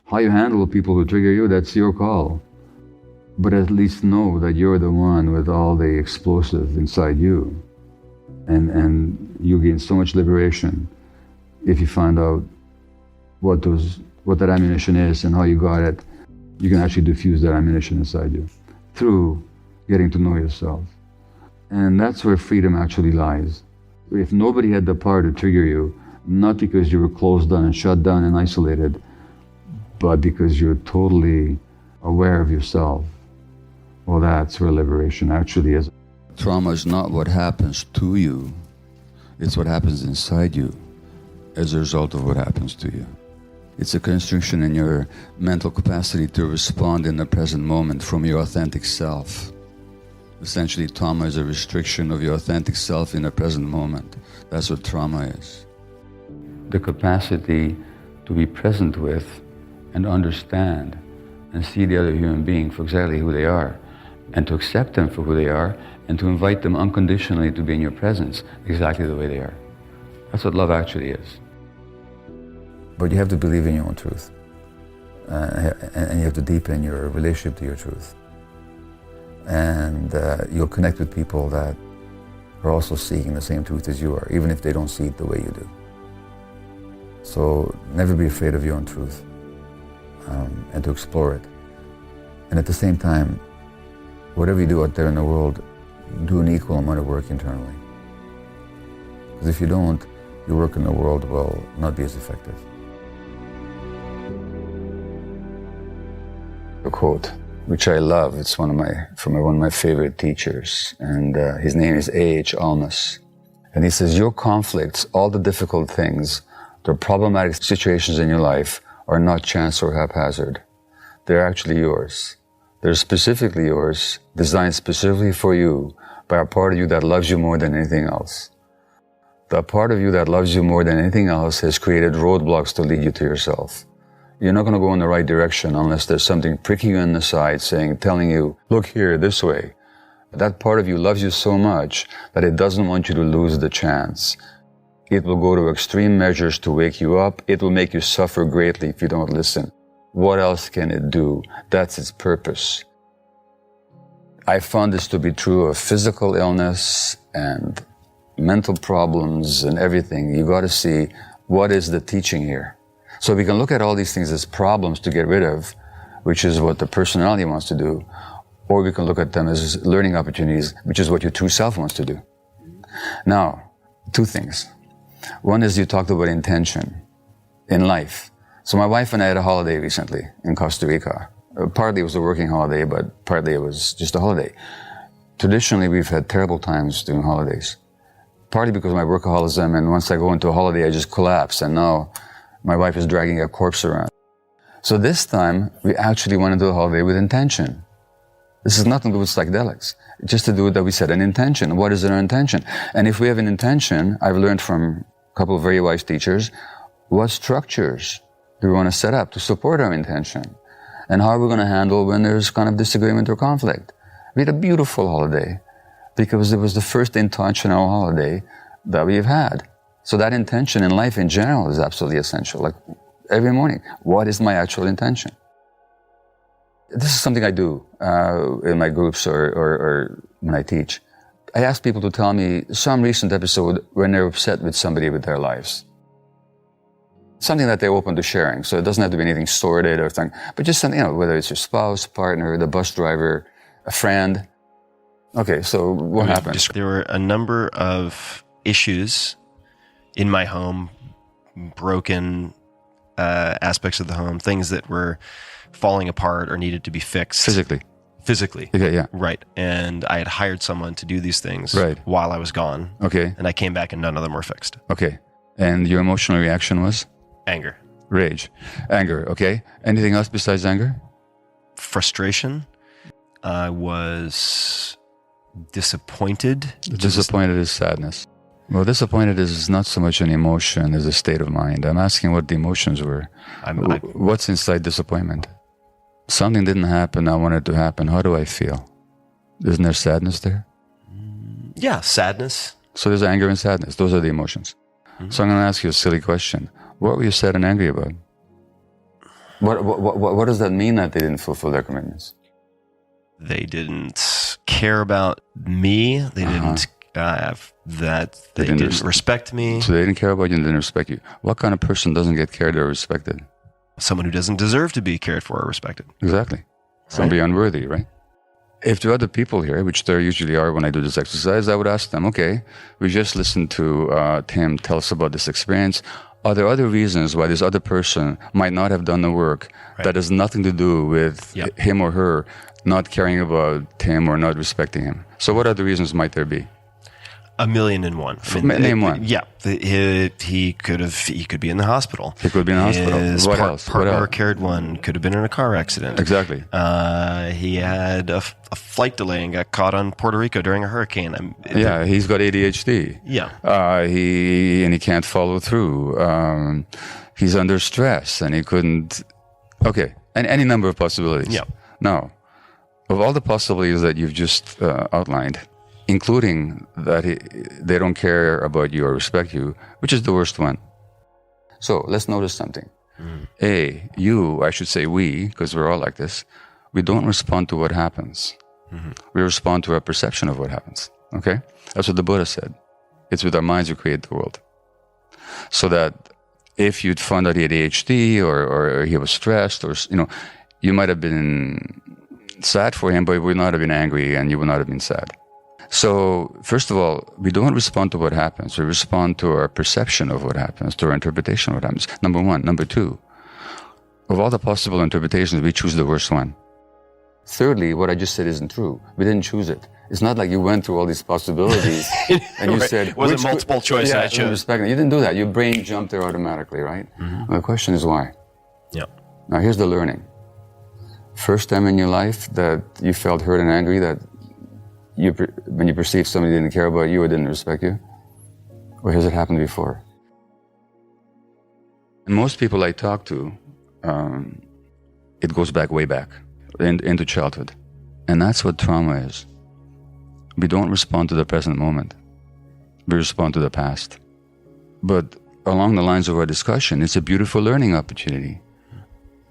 How you handle people who trigger you, that's your call. But at least know that you're the one with all the explosives inside you. And you gain so much liberation if you find out what that ammunition is and how you got it. You can actually diffuse that ammunition inside you through getting to know yourself. And that's where freedom actually lies. If nobody had the power to trigger you, not because you were closed down and shut down and isolated, but because you're totally aware of yourself, well, that's where liberation actually is. Trauma is not what happens to you, it's what happens inside you as a result of what happens to you. It's a constriction in your mental capacity to respond in the present moment from your authentic self. Essentially, trauma is a restriction of your authentic self in the present moment. That's what trauma is. The capacity to be present with and understand and see the other human being for exactly who they are, and to accept them for who they are, and to invite them unconditionally to be in your presence exactly the way they are. That's what love actually is. But you have to believe in your own truth, and you have to deepen your relationship to your truth. And you'll connect with people that are also seeking the same truth as you are, even if they don't see it the way you do. So never be afraid of your own truth, and to explore it. And at the same time, whatever you do out there in the world, do an equal amount of work internally. Because if you don't, your work in the world will not be as effective. A quote, which I love, it's from one of my favorite teachers, and his name is A.H. Almas. And he says, your conflicts, all the difficult things, the problematic situations in your life are not chance or haphazard. They're actually yours. They're specifically yours, designed specifically for you by a part of you that loves you more than anything else. The part of you that loves you more than anything else has created roadblocks to lead you to yourself. You're not going to go in the right direction unless there's something pricking you in the side, telling you, look here, this way. That part of you loves you so much that it doesn't want you to lose the chance. It will go to extreme measures to wake you up. It will make you suffer greatly if you don't listen. What else can it do? That's its purpose. I found this to be true of physical illness and mental problems and everything. You got to see, what is the teaching here? So we can look at all these things as problems to get rid of, which is what the personality wants to do, or we can look at them as learning opportunities, which is what your true self wants to do. Now, two things. One is you talked about intention in life. So my wife and I had a holiday recently in Costa Rica. Partly it was a working holiday, but partly it was just a holiday. Traditionally, we've had terrible times doing holidays. Partly because of my workaholism, and once I go into a holiday, I just collapse, and now my wife is dragging a corpse around. So this time, we actually went into the holiday with intention. This has nothing to do with psychedelics. Just to do that, we set an intention. What is our intention? And if we have an intention, I've learned from a couple of very wise teachers, what structures do we want to set up to support our intention? And how are we going to handle when there's kind of disagreement or conflict? We had a beautiful holiday because it was the first intentional holiday that we've had. So that intention in life in general is absolutely essential. Like every morning, what is my actual intention? This is something I do in my groups or when I teach. I ask people to tell me some recent episode when they're upset with somebody with their lives. Something that they're open to sharing. So it doesn't have to be anything sordid or something, but just something, whether it's your spouse, partner, the bus driver, a friend. Okay, so what happened? There were a number of issues in my home, broken aspects of the home, things that were falling apart or needed to be fixed. Physically. Okay, yeah. Right. And I had hired someone to do these things while I was gone. Okay. And I came back and none of them were fixed. Okay. And your emotional reaction was? Anger. Rage. Anger, okay. Anything else besides anger? Frustration. I was disappointed. Disappointed is sadness. Well, disappointed is not so much an emotion as a state of mind. I'm asking what the emotions were. What's inside disappointment? Something didn't happen, I wanted it to happen. How do I feel? Isn't there sadness there? Yeah, sadness. So there's anger and sadness. Those are the emotions. Mm-hmm. So I'm going to ask you a silly question. What were you sad and angry about? What does that mean that they didn't fulfill their commitments? They didn't care about me. They didn't they didn't respect me. So they didn't care about you and didn't respect you. What kind of person doesn't get cared or respected? Someone who doesn't deserve to be cared for or respected. Exactly. Somebody unworthy, right? If there are other people here, which there usually are when I do this exercise, I would ask them, okay, we just listened to Tim tell us about this experience. Are there other reasons why this other person might not have done the work that has nothing to do with him or her not caring about him or not respecting him? So what other reasons might there be? 1,000,001. Name one. Yeah, he could be in the hospital. He could be in the hospital. His What else? partner cared one could have been in a car accident. Exactly. He had a flight delay and got caught on Puerto Rico during a hurricane. He's got ADHD. Yeah. He can't follow through. He's under stress and he couldn't. Okay, and any number of possibilities. Yeah. Now, of all the possibilities that you've just outlined, including that they don't care about you or respect you, which is the worst one? So let's notice something. I should say we, because we're all like this, we don't respond to what happens. We respond to our perception of what happens. Okay? That's what the Buddha said. It's with our minds we create the world. So that if you'd found out he had ADHD or he was stressed or, you might have been sad for him, but you would not have been angry and you would not have been sad. So, first of all, we don't respond to what happens. We respond to our perception of what happens, to our interpretation of what happens. Number one. Number two, of all the possible interpretations, we choose the worst one. Thirdly, what I just said isn't true. We didn't choose it. It's not like you went through all these possibilities and you said... It wasn't multiple choice I chose. You didn't do that. Your brain jumped there automatically, right? The question is why? Yeah. Now, here's the learning. First time in your life that you felt hurt and angry that when you perceived somebody didn't care about you or didn't respect you? Or has it happened before? And most people I talk to, it goes back way back into childhood. And that's what trauma is. We don't respond to the present moment. We respond to the past. But along the lines of our discussion, it's a beautiful learning opportunity.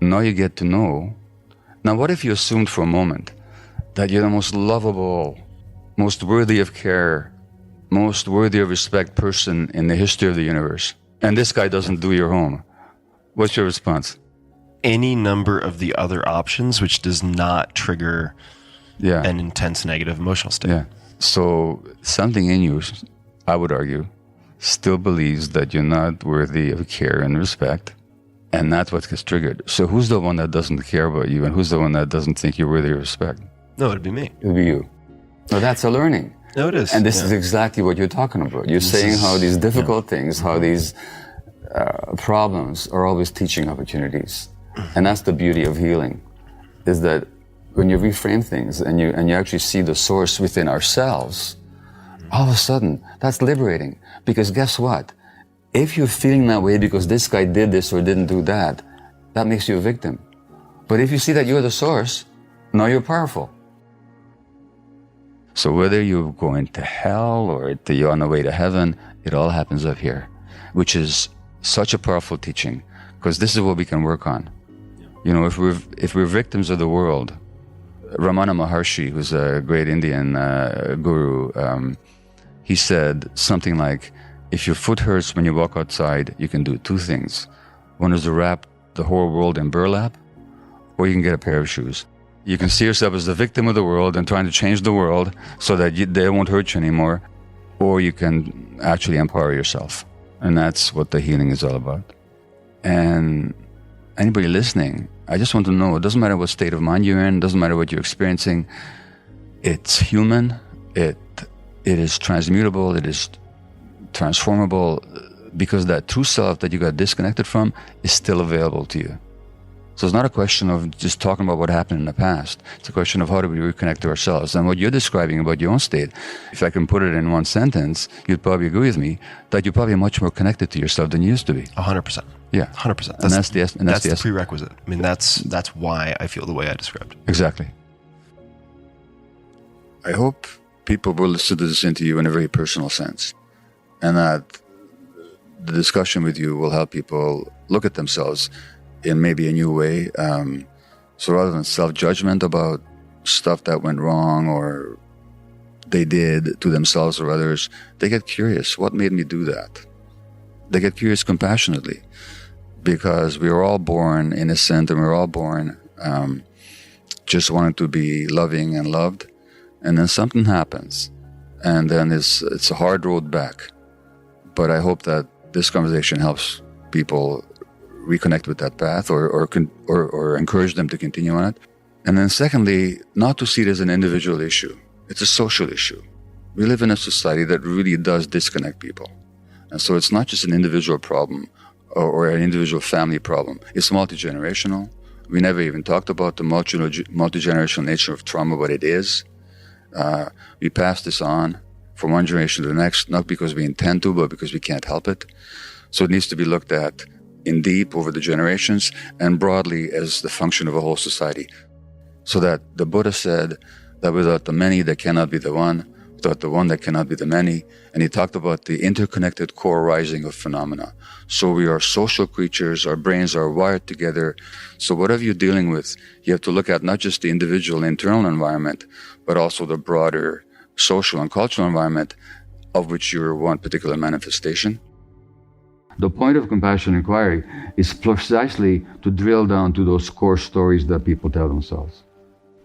Now you get to know. Now, what if you assumed for a moment that you're the most lovable, most worthy of care, most worthy of respect person in the history of the universe, and this guy doesn't do your home? What's your response? Any number of the other options which does not trigger an intense negative emotional state. Yeah. So something in you, I would argue, still believes that you're not worthy of care and respect, and that's what gets triggered. So who's the one that doesn't care about you, and who's the one that doesn't think you're worthy of respect? No, it'd be me. It'd be you. No, that's a learning. No, it is. And this is exactly what you're talking about. You're saying how these difficult things, how these problems are always teaching opportunities. And that's the beauty of healing, is that when you reframe things and you actually see the source within ourselves, all of a sudden, that's liberating. Because guess what? If you're feeling that way because this guy did this or didn't do that, that makes you a victim. But if you see that you're the source, now you're powerful. So whether you're going to hell or you're on the way to heaven, it all happens up here, which is such a powerful teaching, because this is what we can work on. If we're victims of the world, Ramana Maharshi, who's a great Indian guru, he said something like, if your foot hurts when you walk outside, you can do two things. One is to wrap the whole world in burlap, or you can get a pair of shoes. You can see yourself as the victim of the world and trying to change the world so that they won't hurt you anymore, or you can actually empower yourself. And that's what the healing is all about. And anybody listening, I just want to know, it doesn't matter what state of mind you're in, it doesn't matter what you're experiencing, it's human, it is transmutable, it is transformable, because that true self that you got disconnected from is still available to you. So it's not a question of just talking about what happened in the past. It's a question of how do we reconnect to ourselves. And what you're describing about your own state, if I can put it in one sentence, you'd probably agree with me that you're probably much more connected to yourself than you used to be. 100%. Yeah. 100%. That's the prerequisite. I mean, that's why I feel the way I described. Exactly. I hope people will listen to this interview in a very personal sense, and that the discussion with you will help people look at themselves in maybe a new way. So rather than self-judgment about stuff that went wrong or they did to themselves or others, they get curious. What made me do that? They get curious compassionately, because we were all born innocent, and we were all born just wanting to be loving and loved. And then something happens, and then it's a hard road back. But I hope that this conversation helps people reconnect with that path, or encourage them to continue on it. And then secondly, not to see it as an individual issue. It's a social issue. We live in a society that really does disconnect people. And so it's not just an individual problem or an individual family problem. It's multi-generational. We never even talked about the multi-generational nature of trauma, what it is. We pass this on from one generation to the next, not because we intend to, but because we can't help it. So it needs to be looked at in deep over the generations and broadly as the function of a whole society. So that the Buddha said that without the many, there cannot be the one, without the one, there cannot be the many. And he talked about the interconnected co-arising of phenomena. So we are social creatures, our brains are wired together. So whatever you're dealing with, you have to look at not just the individual internal environment, but also the broader social and cultural environment of which you're one particular manifestation. The point of compassion inquiry is precisely to drill down to those core stories that people tell themselves.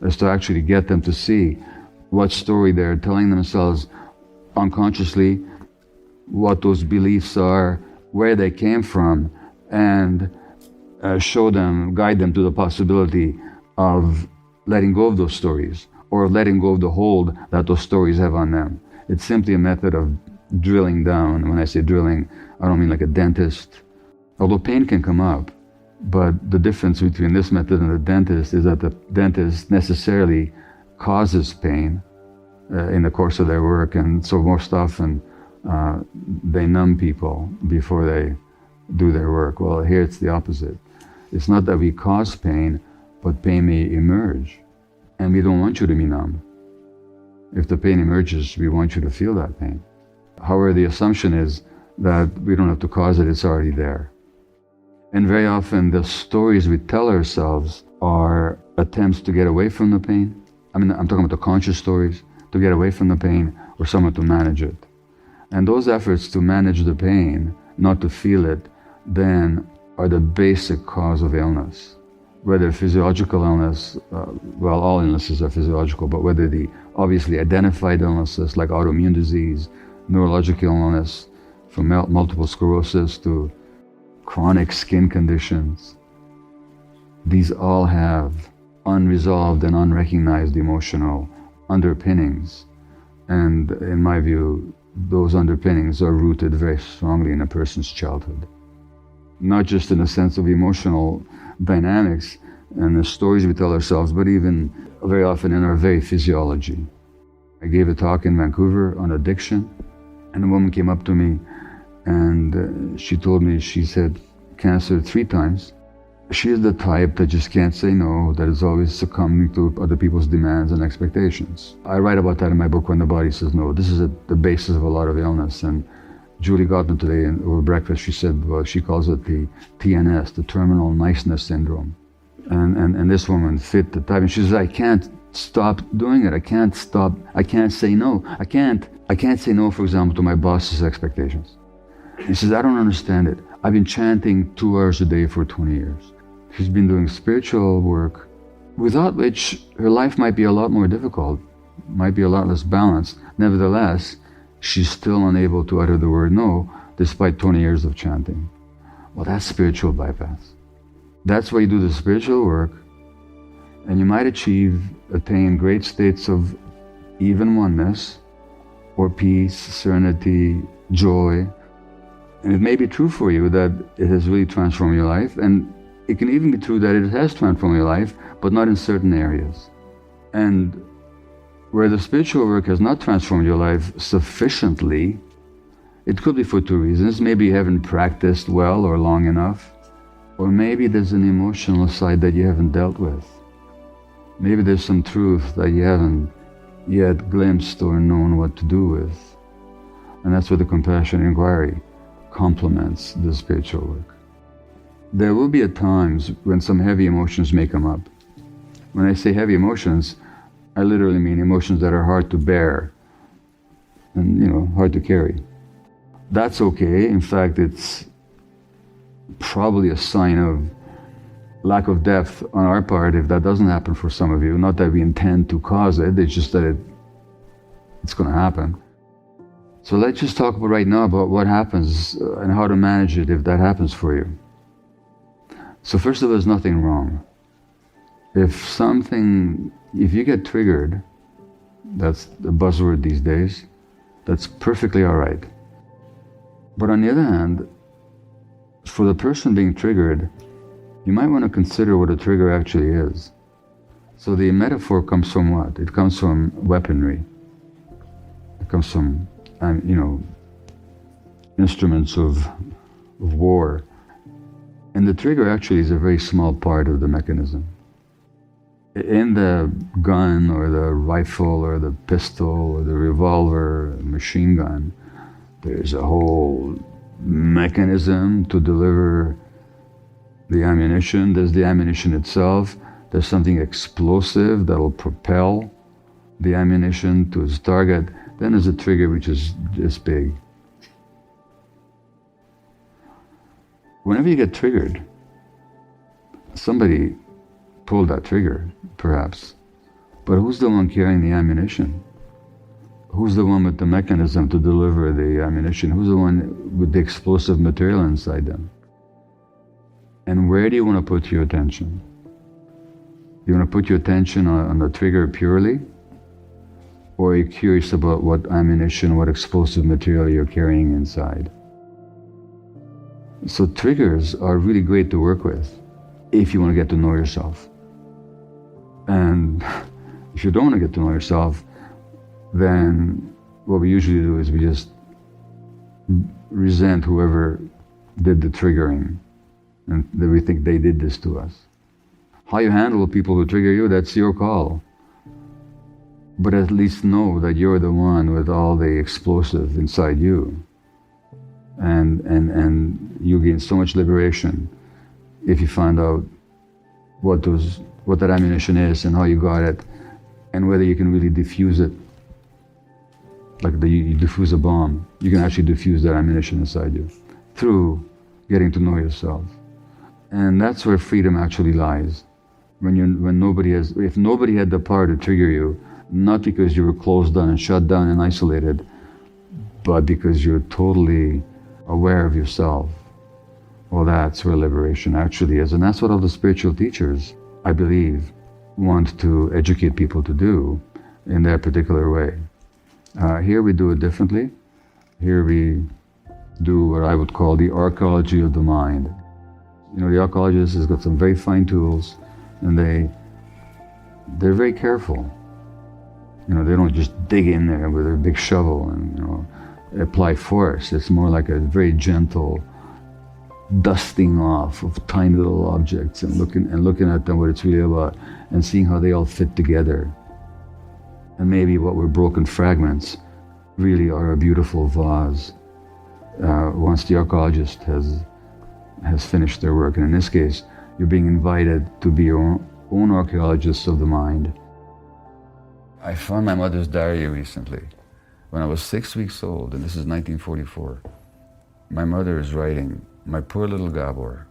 Is to actually get them to see what story they're telling themselves unconsciously, what those beliefs are, where they came from, and guide them to the possibility of letting go of those stories, or letting go of the hold that those stories have on them. It's simply a method of drilling down. When I say drilling, I don't mean like a dentist. Although pain can come up, but the difference between this method and the dentist is that the dentist necessarily causes pain in the course of their work, and so most often they numb people before they do their work. Well, here it's the opposite. It's not that we cause pain, but pain may emerge, and we don't want you to be numb. If the pain emerges, we want you to feel that pain. However, the assumption is that we don't have to cause it, it's already there. And very often the stories we tell ourselves are attempts to get away from the pain. I mean, I'm talking about the conscious stories, to get away from the pain, or someone to manage it. And those efforts to manage the pain, not to feel it, then are the basic cause of illness. Whether physiological illness, well, all illnesses are physiological, but whether the obviously identified illnesses like autoimmune disease, neurological illness, from multiple sclerosis to chronic skin conditions, these all have unresolved and unrecognized emotional underpinnings. And in my view, those underpinnings are rooted very strongly in a person's childhood. Not just in the sense of emotional dynamics and the stories we tell ourselves, but even very often in our very physiology. I gave a talk in Vancouver on addiction, and a woman came up to me and she told me she had cancer 3 times. She is the type that just can't say no, that is always succumbing to other people's demands and expectations. I write about that in my book, When the Body Says No. This is the basis of a lot of illness. And Julie Gottman today over breakfast, she said, well, she calls it the TNS, the Terminal Niceness Syndrome. And this woman fit the type. And she says, I can't stop doing it. I can't say no. I can't say no, for example, to my boss's expectations. He says, I don't understand it. I've been chanting 2 hours a day for 20 years. She's been doing spiritual work, without which her life might be a lot more difficult, might be a lot less balanced. Nevertheless, she's still unable to utter the word no, despite 20 years of chanting. Well, that's spiritual bypass. That's where you do the spiritual work, and you might attain great states of even oneness, or peace, serenity, joy. And it may be true for you that it has really transformed your life, and it can even be true that it has transformed your life, but not in certain areas. And where the spiritual work has not transformed your life sufficiently, it could be for 2 reasons. Maybe you haven't practiced well or long enough, or maybe there's an emotional side that you haven't dealt with. Maybe there's some truth that you haven't yet glimpsed or known what to do with. And that's where the compassion inquiry complements the spiritual work. There will be at times when some heavy emotions may come up. When I say heavy emotions, I literally mean emotions that are hard to bear and, hard to carry. That's okay. In fact, it's probably a sign of lack of depth on our part if that doesn't happen for some of you. Not that we intend to cause it, it's just that it's going to happen. So let's just talk about right now about what happens and how to manage it if that happens for you. So first of all, there's nothing wrong. If you get triggered, that's the buzzword these days, that's perfectly all right. But on the other hand, for the person being triggered, you might want to consider what a trigger actually is. So the metaphor comes from what? It comes from weaponry. It comes from, instruments of war. And the trigger actually is a very small part of the mechanism. In the gun or the rifle or the pistol or the revolver, machine gun, there's a whole mechanism to deliver the ammunition. There's the ammunition itself. There's something explosive that'll propel the ammunition to its target. Then there's a trigger which is this big. Whenever you get triggered, somebody pulled that trigger, perhaps. But who's the one carrying the ammunition? Who's the one with the mechanism to deliver the ammunition? Who's the one with the explosive material inside them? And where do you want to put your attention? You want to put your attention on the trigger purely? Or are you curious about what ammunition, what explosive material you're carrying inside? So triggers are really great to work with if you want to get to know yourself. And if you don't want to get to know yourself, then what we usually do is we just resent whoever did the triggering, and that we think they did this to us. How you handle people who trigger you, that's your call. But at least know that you're the one with all the explosive inside you. And you gain so much liberation if you find out what that ammunition is and how you got it, and whether you can really diffuse it. Like you diffuse a bomb, you can actually diffuse that ammunition inside you through getting to know yourself. And that's where freedom actually lies. If nobody had the power to trigger you, not because you were closed down and shut down and isolated, but because you're totally aware of yourself. Well, that's where liberation actually is. And that's what all the spiritual teachers, I believe, want to educate people to do in their particular way. Here we do it differently. Here we do what I would call the archaeology of the mind. The archaeologist has got some very fine tools, and they're very careful. They don't just dig in there with a big shovel and apply force. It's more like a very gentle dusting off of tiny little objects and looking at them, what it's really about, and seeing how they all fit together. And maybe what were broken fragments really are a beautiful vase once the archaeologist has finished their work. And in this case, you're being invited to be your own archaeologist of the mind. I found my mother's diary recently. When I was 6 weeks old, and this is 1944, my mother is writing, "My poor little Gabor,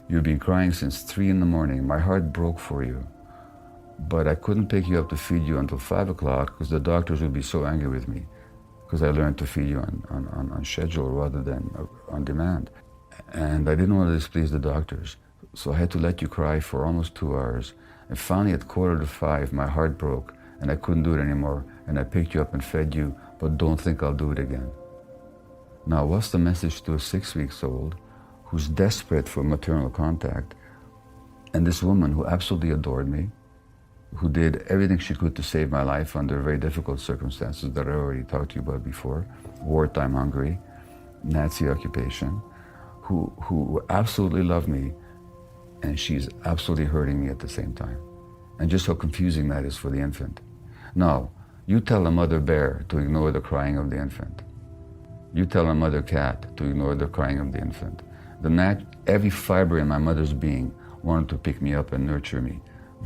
you've been crying since 3 a.m. My heart broke for you. But I couldn't pick you up to feed you until 5 o'clock because the doctors would be so angry with me because I learned to feed you on schedule rather than on demand. And I didn't want to displease the doctors, so I had to let you cry for almost 2 hours. And finally at 4:45, my heart broke and I couldn't do it anymore, and I picked you up and fed you, but don't think I'll do it again." Now, what's the message to a 6 weeks old who's desperate for maternal contact, and this woman who absolutely adored me, who did everything she could to save my life under very difficult circumstances that I already talked to you about before, wartime Hungary, Nazi occupation, who absolutely loved me, and she's absolutely hurting me at the same time. And just how confusing that is for the infant. Now, you tell a mother bear to ignore the crying of the infant. You tell a mother cat to ignore the crying of the infant. Every fiber in my mother's being wanted to pick me up and nurture me,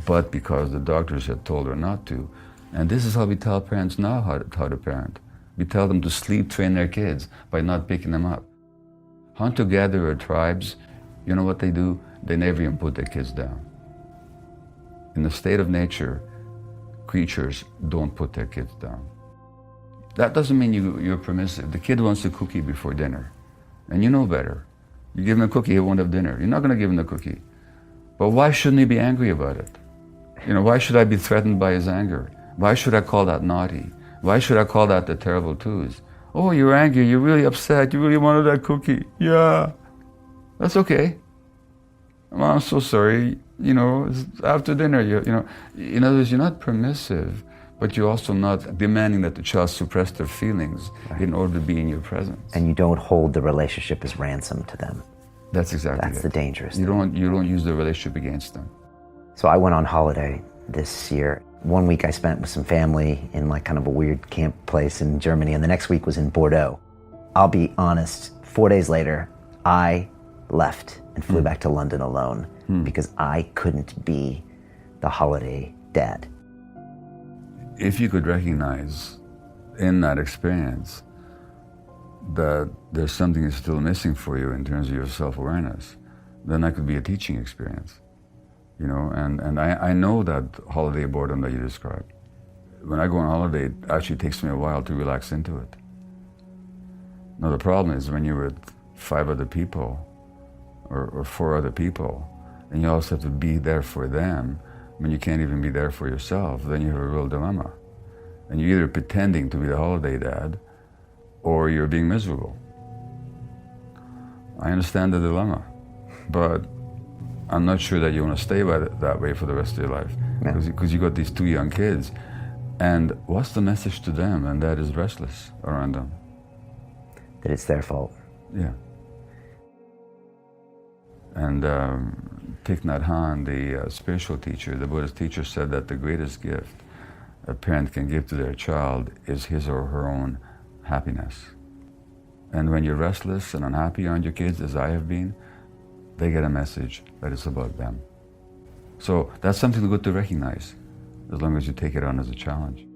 but because the doctors had told her not to. And this is how we tell parents now how to parent. We tell them to sleep train their kids by not picking them up. Hunter-gatherer tribes, you know what they do? They never even put their kids down. In the state of nature, creatures don't put their kids down. That doesn't mean you're permissive. The kid wants a cookie before dinner, and you know better. You give him a cookie, he won't have dinner. You're not going to give him the cookie. But why shouldn't he be angry about it? Why should I be threatened by his anger? Why should I call that naughty? Why should I call that the terrible twos? Oh, you're angry, you're really upset, you really wanted that cookie. Yeah, that's okay. Well, I'm so sorry. It's after dinner, in other words, you're not permissive, but you're also not demanding that the child suppress their feelings in order to be in your presence. And you don't hold the relationship as ransom to them. That's exactly That's the dangerous you thing. You don't use the relationship against them. So I went on holiday this year. 1 week I spent with some family in kind of a weird camp place in Germany, and the next week was in Bordeaux. I'll be honest, 4 days later, I left and flew back to London alone because I couldn't be the holiday dad. If you could recognize in that experience that there's something that's still missing for you in terms of your self-awareness, then that could be a teaching experience. And I know that holiday boredom that you described. When I go on holiday, it actually takes me a while to relax into it. Now the problem is when you're with 5 other people or 4 other people, and you also have to be there for them when you can't even be there for yourself, then you have a real dilemma. And you're either pretending to be the holiday dad or you're being miserable. I understand the dilemma, but I'm not sure that you want to stay that way for the rest of your life, because you got these 2 young kids, and what's the message to them? And that is restless around them. That it's their fault. Yeah. And Thich Nhat Hanh, the spiritual teacher, the Buddhist teacher, said that the greatest gift a parent can give to their child is his or her own happiness. And when you're restless and unhappy around your kids, as I have been, they get a message that it's about them. So that's something good to recognize, as long as you take it on as a challenge.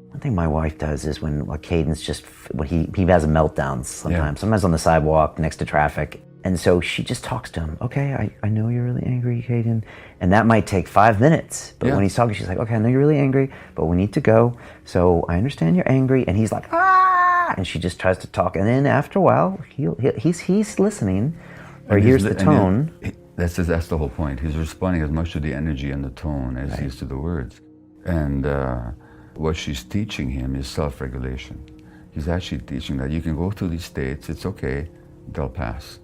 One thing my wife does is when Caden's when he has meltdowns sometimes on the sidewalk next to traffic. And so she just talks to him. Okay, I know you're really angry, Caden. And that might take 5 minutes. But when he's talking, she's like, okay, I know you're really angry, but we need to go. So I understand you're angry. And he's like, ah! And she just tries to talk. And then after a while, he's listening, or hears the tone. That's the whole point. He's responding as much to the energy and the tone as he is to the words. And what she's teaching him is self-regulation. She's actually teaching that you can go through these states, it's okay, they'll pass.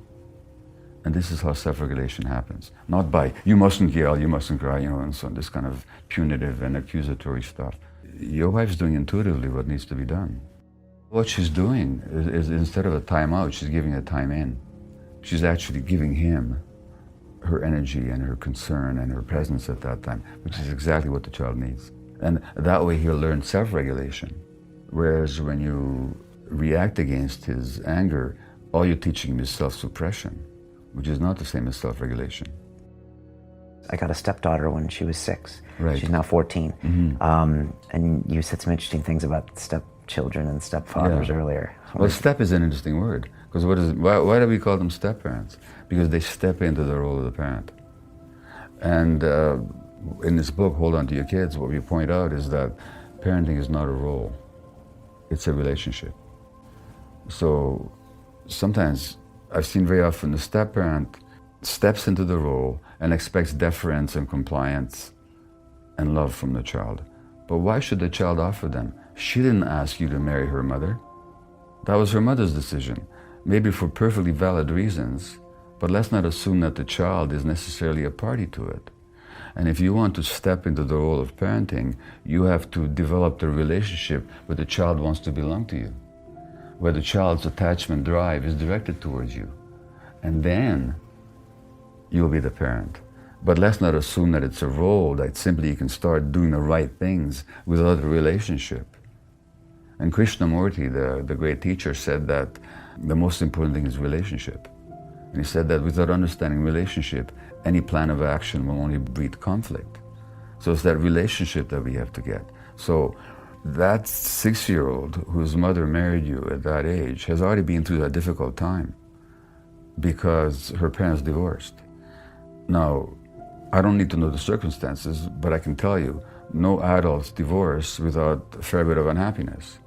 And this is how self-regulation happens. Not by, you mustn't yell, you mustn't cry, and so on, this kind of punitive and accusatory stuff. Your wife's doing intuitively what needs to be done. What she's doing is instead of a time out, she's giving a time in. She's actually giving him her energy and her concern and her presence at that time, which is exactly what the child needs. And that way he'll learn self-regulation. Whereas when you react against his anger, all you're teaching him is self-suppression, which is not the same as self-regulation. I got a stepdaughter when she was 6. Right. She's now 14. Mm-hmm. And you said some interesting things about stepchildren and stepfathers earlier. Well, step is an interesting word, because why do we call them step-parents? Because they step into the role of the parent. And in this book, Hold On to Your Kids, what we point out is that parenting is not a role, it's a relationship. So sometimes, I've seen very often the step-parent steps into the role and expects deference and compliance and love from the child. But why should the child offer them? She didn't ask you to marry her mother. That was her mother's decision, maybe for perfectly valid reasons, but let's not assume that the child is necessarily a party to it. And if you want to step into the role of parenting, you have to develop the relationship where the child wants to belong to you, where the child's attachment drive is directed towards you. And then you'll be the parent. But let's not assume that it's a role, that simply you can start doing the right things without a relationship. And Krishnamurti, the great teacher, said that the most important thing is relationship. And he said that without understanding relationship, any plan of action will only breed conflict. So it's that relationship that we have to get. So that 6-year-old whose mother married you at that age has already been through that difficult time because her parents divorced. Now, I don't need to know the circumstances, but I can tell you, no adults divorce without a fair bit of unhappiness.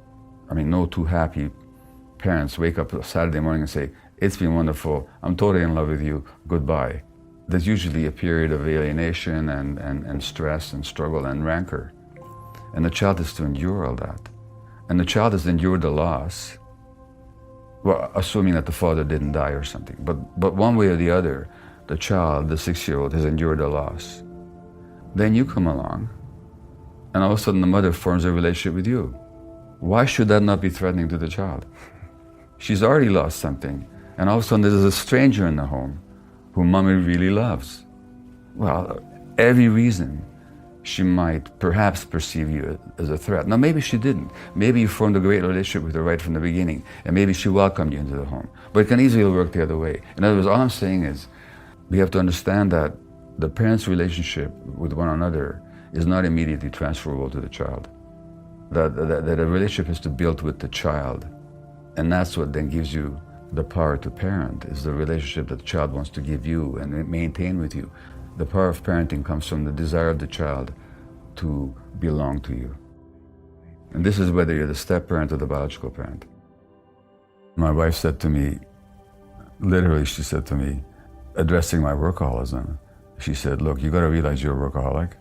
I mean, no two happy parents wake up Saturday morning and say, it's been wonderful, I'm totally in love with you, goodbye. There's usually a period of alienation and stress and struggle and rancor. And the child has to endure all that. And the child has endured the loss, well, assuming that the father didn't die or something. But one way or the other, the child, the 6-year-old, has endured the loss. Then you come along, and all of a sudden the mother forms a relationship with you. Why should that not be threatening to the child? She's already lost something, and all of a sudden there's a stranger in the home who mommy really loves. Well, every reason she might perhaps perceive you as a threat. Now, maybe she didn't. Maybe you formed a great relationship with her right from the beginning, and maybe she welcomed you into the home. But it can easily work the other way. In other words, all I'm saying is we have to understand that the parents' relationship with one another is not immediately transferable to the child. That a relationship has to be built with the child. And that's what then gives you the power to parent, is the relationship that the child wants to give you and maintain with you. The power of parenting comes from the desire of the child to belong to you. And this is whether you're the step parent or the biological parent. My wife said to me, literally she said to me, addressing my workaholism, she said, look, you got to realize you're a workaholic.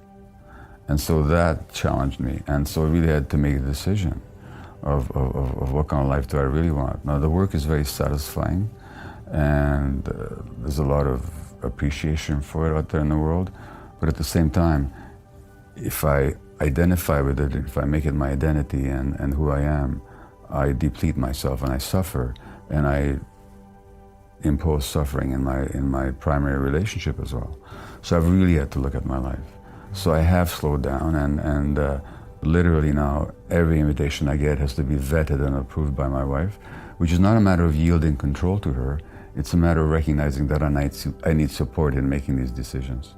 And so that challenged me. And so I really had to make a decision of what kind of life do I really want. Now, the work is very satisfying, and there's a lot of appreciation for it out there in the world. But at the same time, if I identify with it, if I make it my identity and who I am, I deplete myself and I suffer, and I impose suffering in my primary relationship as well. So I've really had to look at my life. So I have slowed down, and literally now every invitation I get has to be vetted and approved by my wife, which is not a matter of yielding control to her. It's a matter of recognizing that I need support in making these decisions.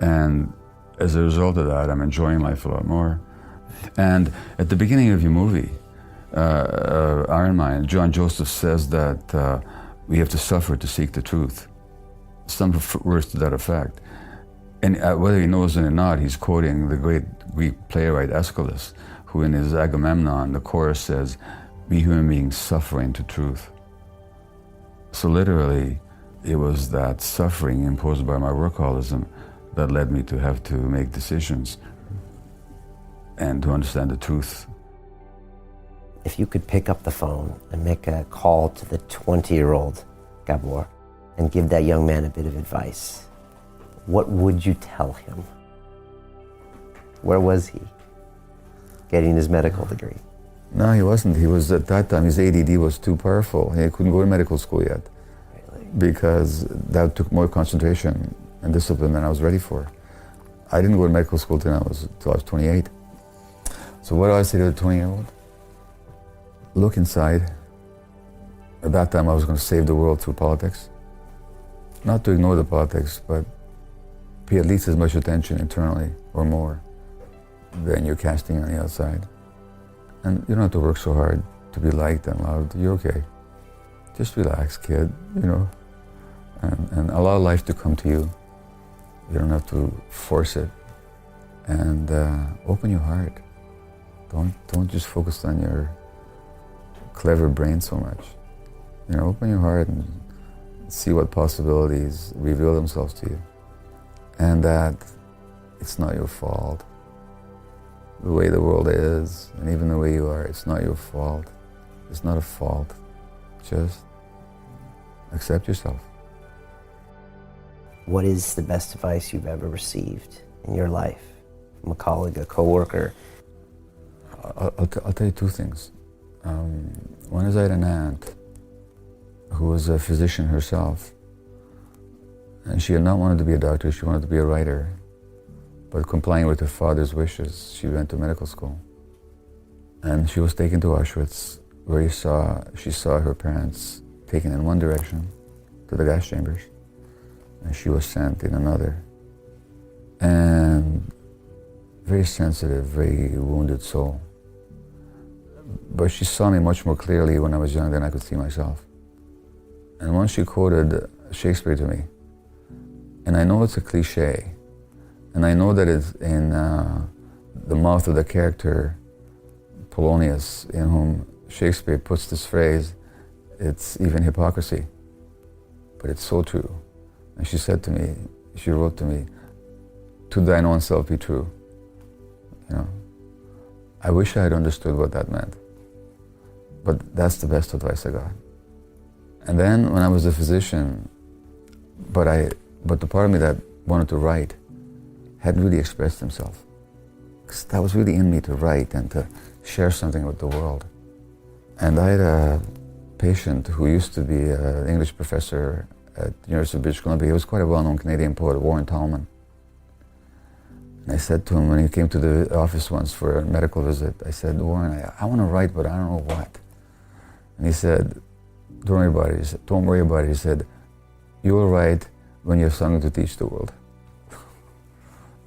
And as a result of that, I'm enjoying life a lot more. And at the beginning of your movie, Iron Man, John Joseph says that we have to suffer to seek the truth. Some words to that effect. And whether he knows it or not, he's quoting the great Greek playwright Aeschylus, who in his Agamemnon, the chorus says, we human beings suffer into truth. So literally, it was that suffering imposed by my workaholism that led me to have to make decisions and to understand the truth. If you could pick up the phone and make a call to the 20-year-old Gabor and give that young man a bit of advice, what would you tell him? Where was he? Getting his medical degree. No, he wasn't. He was, at that time, his ADD was too powerful. He couldn't go to medical school yet. Really? Because that took more concentration and discipline than I was ready for. I didn't go to medical school till I was 28. So what do I say to the 20-year-old? Look inside. At that time, I was going to save the world through politics. Not to ignore the politics, but pay at least as much attention internally or more than you're casting on the outside. And you don't have to work so hard to be liked and loved. You're okay. Just relax, kid, and allow life to come to you. You don't have to force it. And open your heart. Don't just focus on your clever brain so much. Open your heart and see what possibilities reveal themselves to you. And that it's not your fault. The way the world is, and even the way you are, it's not your fault. It's not a fault. Just accept yourself. What is the best advice you've ever received in your life? From a colleague, a coworker? I'll tell you two things. One is I had an aunt who was a physician herself. And she had not wanted to be a doctor, she wanted to be a writer. But complying with her father's wishes, she went to medical school. And she was taken to Auschwitz, where she saw her parents taken in one direction, to the gas chambers, and she was sent in another. And very sensitive, very wounded soul. But she saw me much more clearly when I was young than I could see myself. And once she quoted Shakespeare to me, and I know it's a cliche, and I know that it's in the mouth of the character Polonius, in whom Shakespeare puts this phrase, it's even hypocrisy, but it's so true. And she said to me, she wrote to me, to thine own self be true. You know, I wish I had understood what that meant, but that's the best advice I got. And then when I was a physician, but the part of me that wanted to write hadn't really expressed himself. Because that was really in me, to write and to share something with the world. And I had a patient who used to be an English professor at the University of British Columbia. He was quite a well-known Canadian poet, Warren Tallman. And I said to him when he came to the office once for a medical visit, I said, Warren, I want to write, but I don't know what. And he said, don't worry about it. He said, don't worry about it. He said, you will write when you have something to teach the world.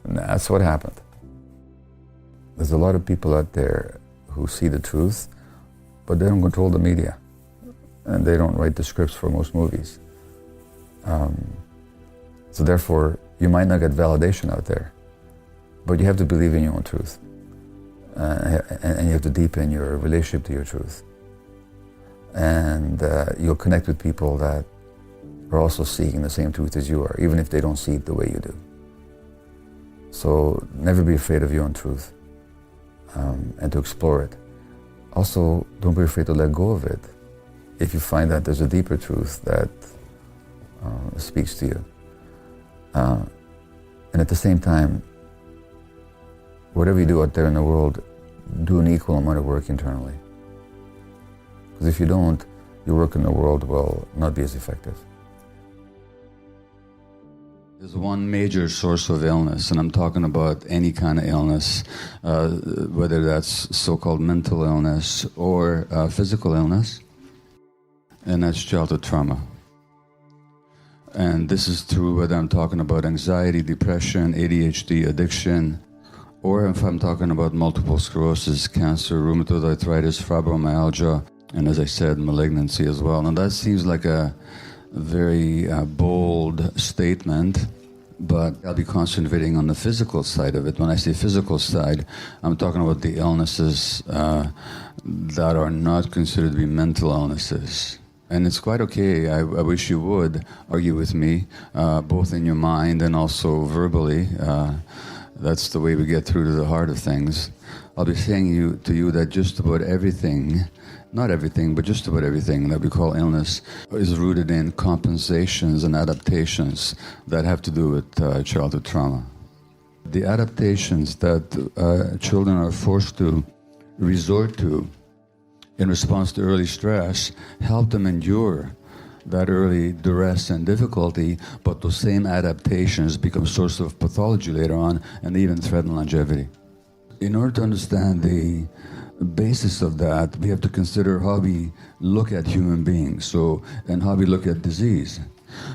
And that's what happened. There's a lot of people out there who see the truth, but they don't control the media. And they don't write the scripts for most movies. So therefore, you might not get validation out there, but you have to believe in your own truth. And you have to deepen your relationship to your truth. And you'll connect with people that are also seeking the same truth as you are, even if they don't see it the way you do. So never be afraid of your own truth, and to explore it. Also, don't be afraid to let go of it if you find that there's a deeper truth that speaks to you. And at the same time, whatever you do out there in the world, do an equal amount of work internally. Because if you don't, your work in the world will not be as effective. There's one major source of illness, and I'm talking about any kind of illness, whether that's so-called mental illness or physical illness, and that's childhood trauma. And this is true whether I'm talking about anxiety, depression, ADHD, addiction, or if I'm talking about multiple sclerosis, cancer, rheumatoid arthritis, fibromyalgia, and as I said, malignancy as well. Now that seems like a very bold statement, but I'll be concentrating on the physical side of it. When I say physical side, I'm talking about the illnesses that are not considered to be mental illnesses. And it's quite okay, I wish you would argue with me, both in your mind and also verbally. That's the way we get through to the heart of things. I'll be saying to you that just about everything, not everything, but just about everything that we call illness is rooted in compensations and adaptations that have to do with childhood trauma. The adaptations that children are forced to resort to in response to early stress help them endure that early duress and difficulty, but those same adaptations become source of pathology later on, and they even threaten longevity. In order to understand the basis of that, we have to consider how we look at human beings, and how we look at disease.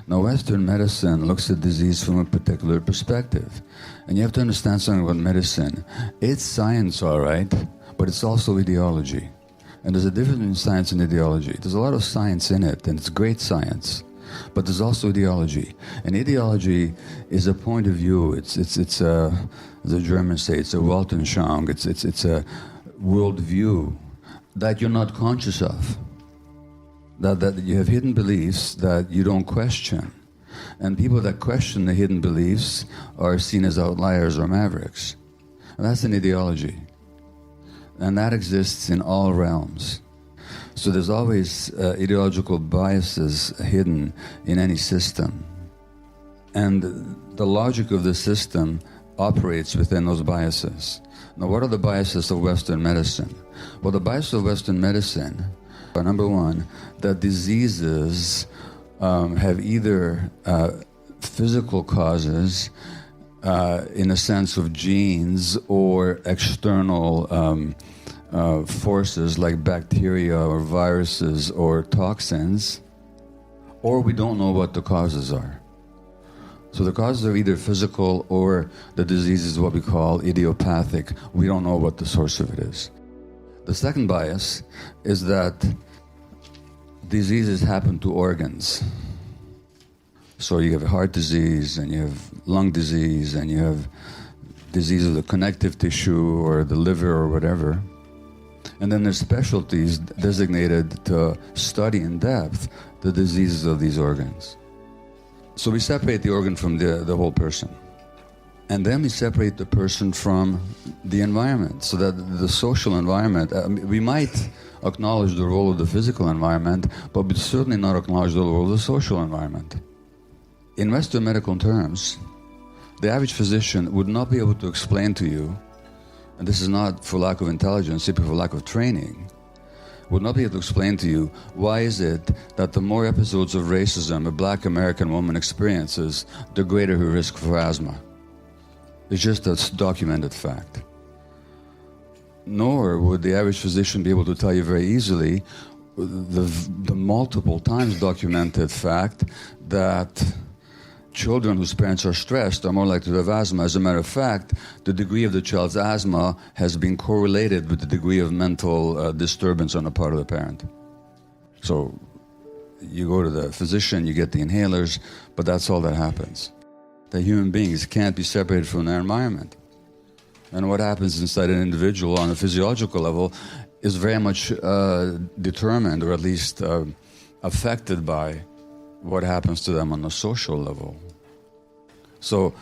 Now, Western medicine looks at disease from a particular perspective. And you have to understand something about medicine. It's science, all right, but it's also ideology. And there's a difference between science and ideology. There's a lot of science in it, and it's great science. But there's also ideology. And ideology is a point of view. It's as the Germans say, it's a Weltanschauung. It's a worldview that you're not conscious of. That you have hidden beliefs that you don't question. And people that question the hidden beliefs are seen as outliers or mavericks. And that's an ideology. And that exists in all realms. So there's always ideological biases hidden in any system. And the logic of the system operates within those biases. Now, what are the biases of Western medicine? Well, the biases of Western medicine are, number one, that diseases have either physical causes in a sense of genes or external forces like bacteria or viruses or toxins, or we don't know what the causes are. So the causes are either physical or the disease is what we call idiopathic. We don't know what the source of it is. The second bias is that diseases happen to organs. So you have heart disease, and you have lung disease, and you have disease of the connective tissue or the liver or whatever. And then there's specialties designated to study in depth the diseases of these organs. So we separate the organ from the whole person. And then we separate the person from the environment, so that the social environment, we might acknowledge the role of the physical environment, but we certainly not acknowledge the role of the social environment. In Western medical terms, the average physician would not be able to explain to you, and this is not for lack of intelligence, simply for lack of training, would not be able to explain to you why is it that the more episodes of racism a black American woman experiences, the greater her risk for asthma. It's just a documented fact. Nor would the average physician be able to tell you very easily the multiple times documented fact that children whose parents are stressed are more likely to have asthma. As a matter of fact, the degree of the child's asthma has been correlated with the degree of mental disturbance on the part of the parent. So you go to the physician, you get the inhalers, but that's all that happens. The human beings can't be separated from their environment. And what happens inside an individual on a physiological level is very much determined, or at least affected by what happens to them on a social level. So,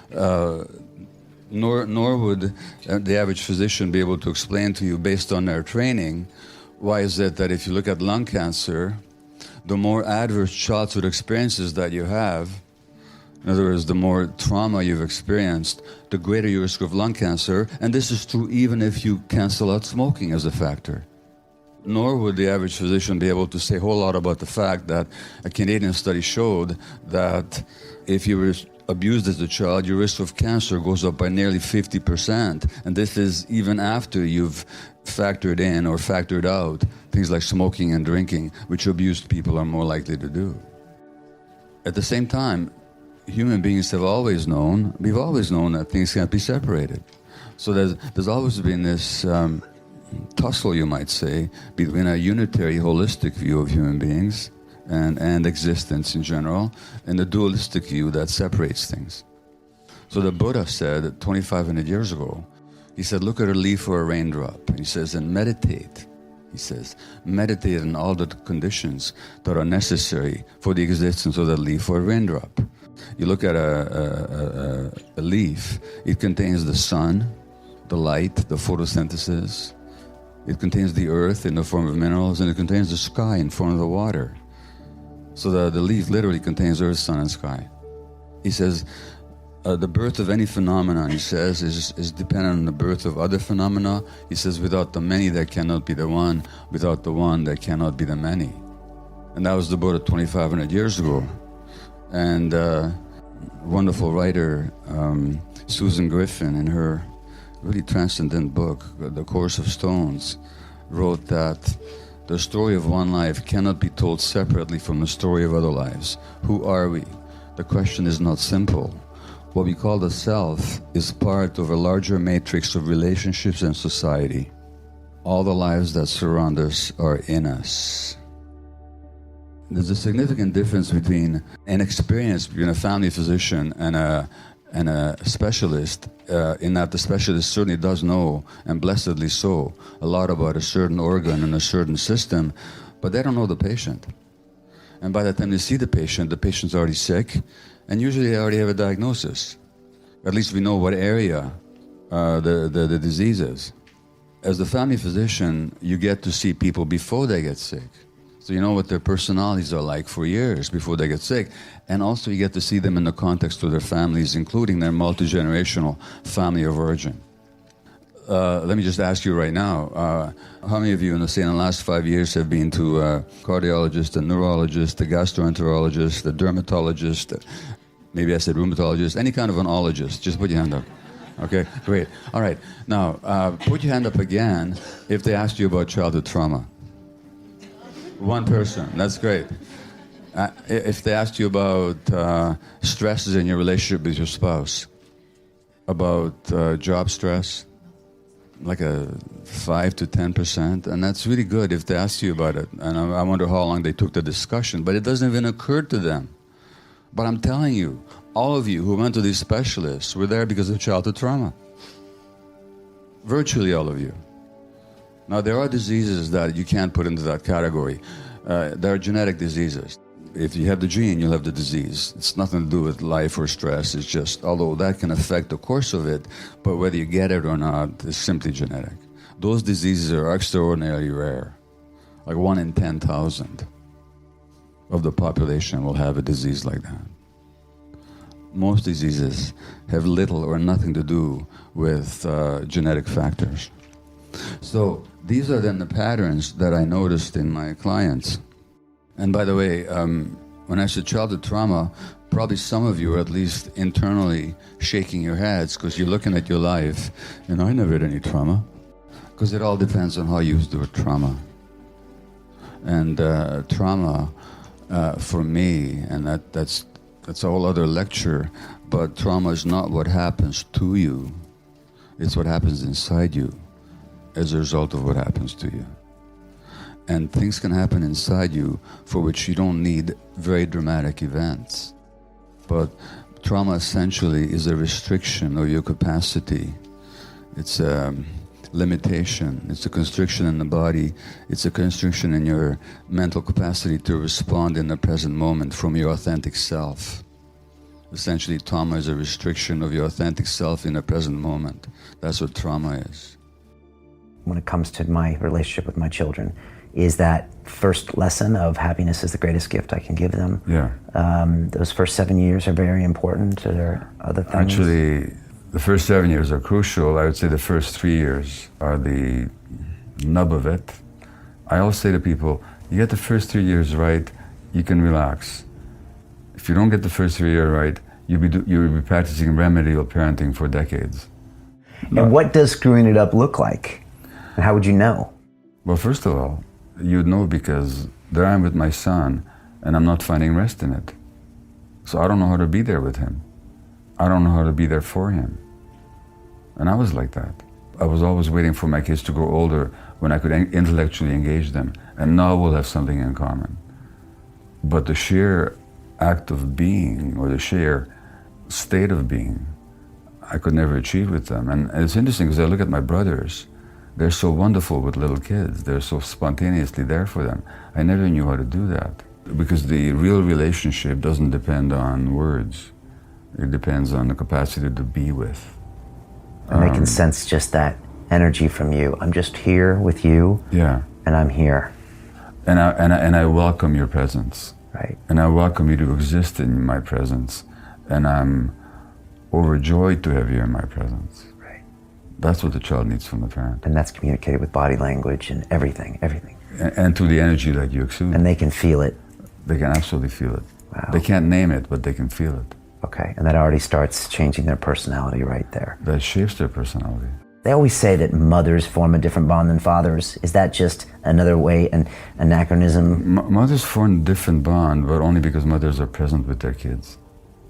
nor would the average physician be able to explain to you, based on their training, why is it that if you look at lung cancer, the more adverse childhood experiences that you have, in other words, the more trauma you've experienced, the greater your risk of lung cancer, and this is true even if you cancel out smoking as a factor. Nor would the average physician be able to say a whole lot about the fact that a Canadian study showed that if you were abused as a child, your risk of cancer goes up by nearly 50%. And this is even after you've factored in or factored out things like smoking and drinking, which abused people are more likely to do. At the same time, human beings have always known, we've always known that things can't be separated. So there's always been this tussle, you might say, between a unitary, holistic view of human beings and existence in general, and the dualistic view that separates things. So the Buddha said 2,500 years ago, he said, look at a leaf or a raindrop. And he says, and meditate. He says, meditate on all the conditions that are necessary for the existence of that leaf or raindrop. You look at a leaf, it contains the sun, the light, the photosynthesis. It contains the earth in the form of minerals, and it contains the sky in form of the water. So the leaf literally contains earth, sun, and sky. He says, the birth of any phenomenon, he says, is dependent on the birth of other phenomena. He says, without the many, there cannot be the one. Without the one, there cannot be the many. And that was the Buddha 2,500 years ago. And wonderful writer, Susan Griffin, in her really transcendent book, The Course of Stones, wrote that the story of one life cannot be told separately from the story of other lives. Who are we? The question is not simple. What we call the self is part of a larger matrix of relationships and society. All the lives that surround us are in us. There's a significant difference between an experience between a family physician and a specialist, in that the specialist certainly does know, and blessedly so, a lot about a certain organ and a certain system, but they don't know the patient. And by the time they see the patient's already sick, and usually they already have a diagnosis. At least we know what area the disease is. As the family physician, you get to see people before they get sick. So you know what their personalities are like for years before they get sick. And also you get to see them in the context of their families, including their multi-generational family of origin. Let me just ask you right now, how many of you in the last 5 years have been to a cardiologist, a neurologist, a gastroenterologist, a dermatologist, maybe I said rheumatologist, any kind of an ologist? Just put your hand up. Okay, great. All right. Now, put your hand up again if they asked you about childhood trauma. One person. That's great. If they asked you about stresses in your relationship with your spouse, about job stress, like a 5 to 10%, and that's really good if they asked you about it. And I wonder how long they took the discussion, but it doesn't even occur to them. But I'm telling you, all of you who went to these specialists were there because of childhood trauma. Virtually all of you. Now, there are diseases that you can't put into that category. There are genetic diseases. If you have the gene, you'll have the disease. It's nothing to do with life or stress. It's just, although that can affect the course of it, but whether you get it or not is simply genetic. Those diseases are extraordinarily rare. Like 1 in 10,000 of the population will have a disease like that. Most diseases have little or nothing to do with genetic factors. So these are then the patterns that I noticed in my clients. And by the way, when I said childhood trauma, probably some of you are at least internally shaking your heads because you're looking at your life, and I never had any trauma. Because it all depends on how you use the word trauma. And trauma, for me, and that's a whole other lecture, but trauma is not what happens to you. It's what happens inside you as a result of what happens to you. And things can happen inside you for which you don't need very dramatic events. But trauma essentially is a restriction of your capacity. It's a limitation. It's a constriction in the body. It's a constriction in your mental capacity to respond in the present moment from your authentic self. Essentially, trauma is a restriction of your authentic self in the present moment. That's what trauma is. When it comes to my relationship with my children, is that first lesson of happiness is the greatest gift I can give them. Yeah. Those first 7 years are very important. Are there other things? Actually, the first 7 years are crucial. I would say the first 3 years are the nub of it. I always say to people, you get the first 3 years right, you can relax. If you don't get the first 3 years right, you'll be practicing remedial parenting for decades. And what does screwing it up look like? And how would you know? Well, first of all, you'd know because there I am with my son, and I'm not finding rest in it. So I don't know how to be there with him. I don't know how to be there for him. And I was like that. I was always waiting for my kids to grow older when I could intellectually engage them, and now we'll have something in common. But the sheer act of being, or the sheer state of being, I could never achieve with them. And it's interesting because I look at my brothers. They're so wonderful with little kids. They're so spontaneously there for them. I never knew how to do that. Because the real relationship doesn't depend on words. It depends on the capacity to be with. And they can sense just that energy from you. I'm just here with you. Yeah. And I'm here. And I welcome your presence. Right. And I welcome you to exist in my presence. And I'm overjoyed to have you in my presence. That's what the child needs from the parent. And that's communicated with body language and everything. And through the energy that you exude. And they can feel it. They can absolutely feel it. Wow. They can't name it, but they can feel it. Okay, and that already starts changing their personality right there. That shapes their personality. They always say that mothers form a different bond than fathers. Is that just another way, an anachronism? Mothers form a different bond, but only because mothers are present with their kids.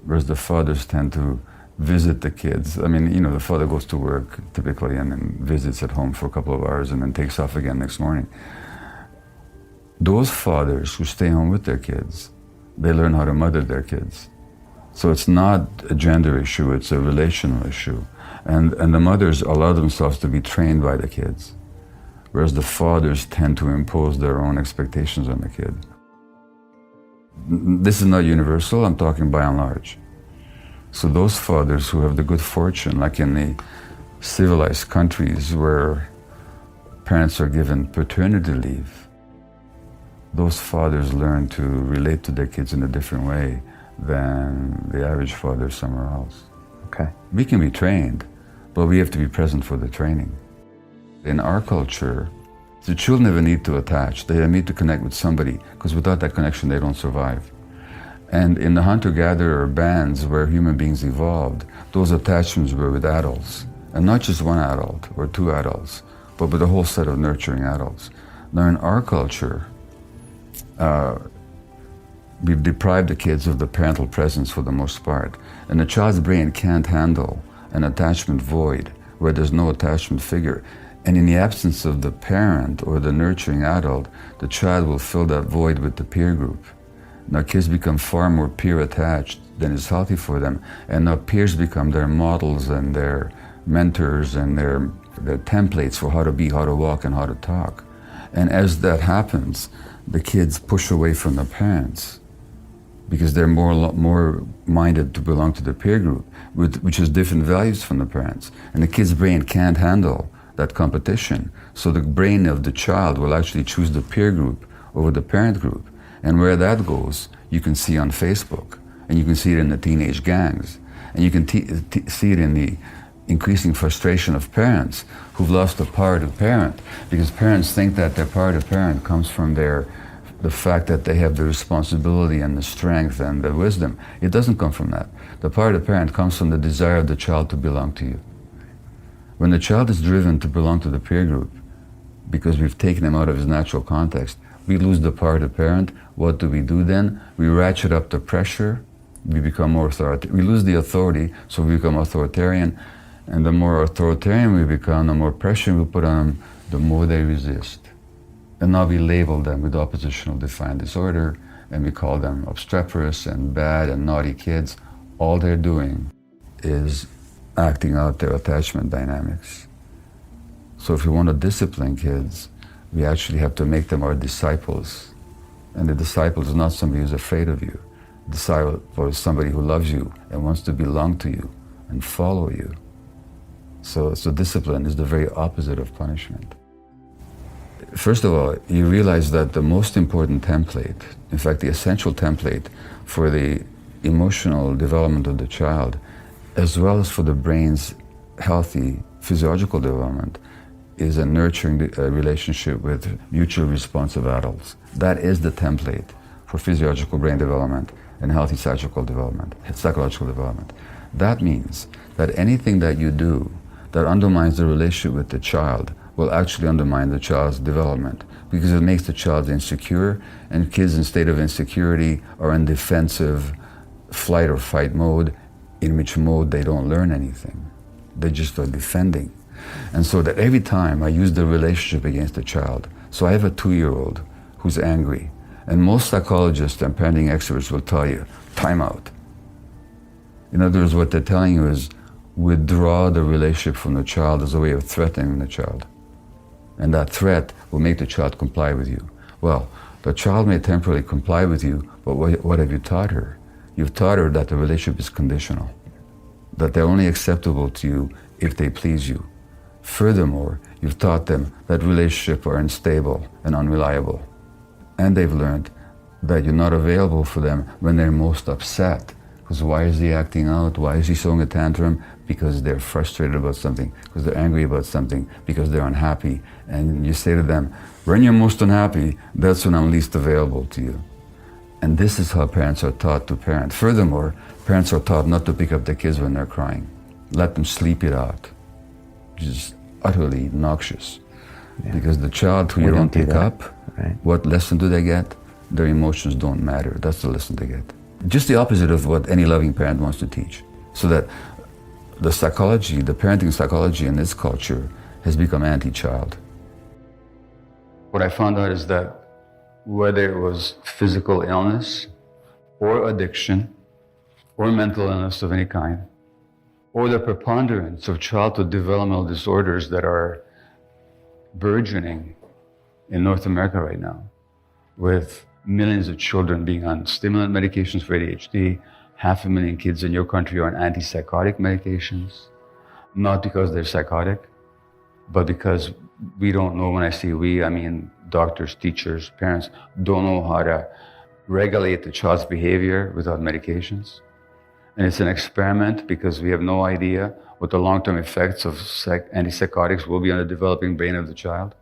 Whereas the fathers tend to visit the kids. I mean, the father goes to work typically and then visits at home for a couple of hours and then takes off again next morning. Those fathers who stay home with their kids, they learn how to mother their kids. So it's not a gender issue, it's a relational issue. And the mothers allow themselves to be trained by the kids, whereas the fathers tend to impose their own expectations on the kid. This is not universal, I'm talking by and large. So those fathers who have the good fortune, like in the civilized countries where parents are given paternity leave, those fathers learn to relate to their kids in a different way than the average father somewhere else. Okay. We can be trained, but we have to be present for the training. In our culture, the children never need to attach. They need to connect with somebody, because without that connection, they don't survive. And in the hunter-gatherer bands where human beings evolved, those attachments were with adults. And not just one adult or two adults, but with a whole set of nurturing adults. Now in our culture, We've deprived the kids of the parental presence for the most part. And the child's brain can't handle an attachment void where there's no attachment figure. And in the absence of the parent or the nurturing adult, the child will fill that void with the peer group. Now kids become far more peer attached than is healthy for them. And now peers become their models and their mentors and their templates for how to be, how to walk, and how to talk. And as that happens, the kids push away from the parents because they're more minded to belong to the peer group, which has different values from the parents. And the kid's brain can't handle that competition. So the brain of the child will actually choose the peer group over the parent group. And where that goes, you can see on Facebook, and you can see it in the teenage gangs, and you can see it in the increasing frustration of parents who've lost the power to parent, because parents think that their power to parent comes from the fact that they have the responsibility and the strength and the wisdom. It doesn't come from that. The power to parent comes from the desire of the child to belong to you. When the child is driven to belong to the peer group, because we've taken him out of his natural context, we lose the power to parent. What do we do then? We ratchet up the pressure. We become more authoritarian. We lose the authority, so we become authoritarian. And the more authoritarian we become, the more pressure we put on them, the more they resist. And now we label them with oppositional defiant disorder, and we call them obstreperous and bad and naughty kids. All they're doing is acting out their attachment dynamics. So if we want to discipline kids, we actually have to make them our disciples. And the disciple is not somebody who's afraid of you. The disciple is somebody who loves you and wants to belong to you and follow you. So discipline is the very opposite of punishment. First of all, you realize that the most important template, in fact, the essential template for the emotional development of the child, as well as for the brain's healthy physiological development, is a nurturing relationship with mutually responsive adults. That is the template for physiological brain development and healthy psychological development. That means that anything that you do that undermines the relationship with the child will actually undermine the child's development, because it makes the child insecure, and kids in state of insecurity are in defensive flight or fight mode, in which mode they don't learn anything. They just are defending. And so that every time I use the relationship against the child, so I have a 2-year-old who's angry, and most psychologists and parenting experts will tell you, time out. In other words, what they're telling you is, withdraw the relationship from the child as a way of threatening the child. And that threat will make the child comply with you. Well, the child may temporarily comply with you, but what have you taught her? You've taught her that the relationship is conditional, that they're only acceptable to you if they please you. Furthermore, you've taught them that relationships are unstable and unreliable. And they've learned that you're not available for them when they're most upset. Because why is he acting out? Why is he throwing a tantrum? Because they're frustrated about something, because they're angry about something, because they're unhappy. And you say to them, when you're most unhappy, that's when I'm least available to you. And this is how parents are taught to parent. Furthermore, parents are taught not to pick up their kids when they're crying. Let them sleep it out. Which is utterly noxious. Yeah. Because the child who you don't pick up, right, what lesson do they get? Their emotions don't matter. That's the lesson they get. Just the opposite of what any loving parent wants to teach. So that the psychology, the parenting psychology in this culture has become anti-child. What I found out is that whether it was physical illness or addiction or mental illness of any kind, or the preponderance of childhood developmental disorders that are burgeoning in North America right now, with millions of children being on stimulant medications for ADHD, 500,000 kids in your country are on antipsychotic medications, not because they're psychotic, but because we don't know. When I say we, I mean doctors, teachers, parents don't know how to regulate the child's behavior without medications. And it's an experiment because we have no idea what the long-term effects of antipsychotics will be on the developing brain of the child.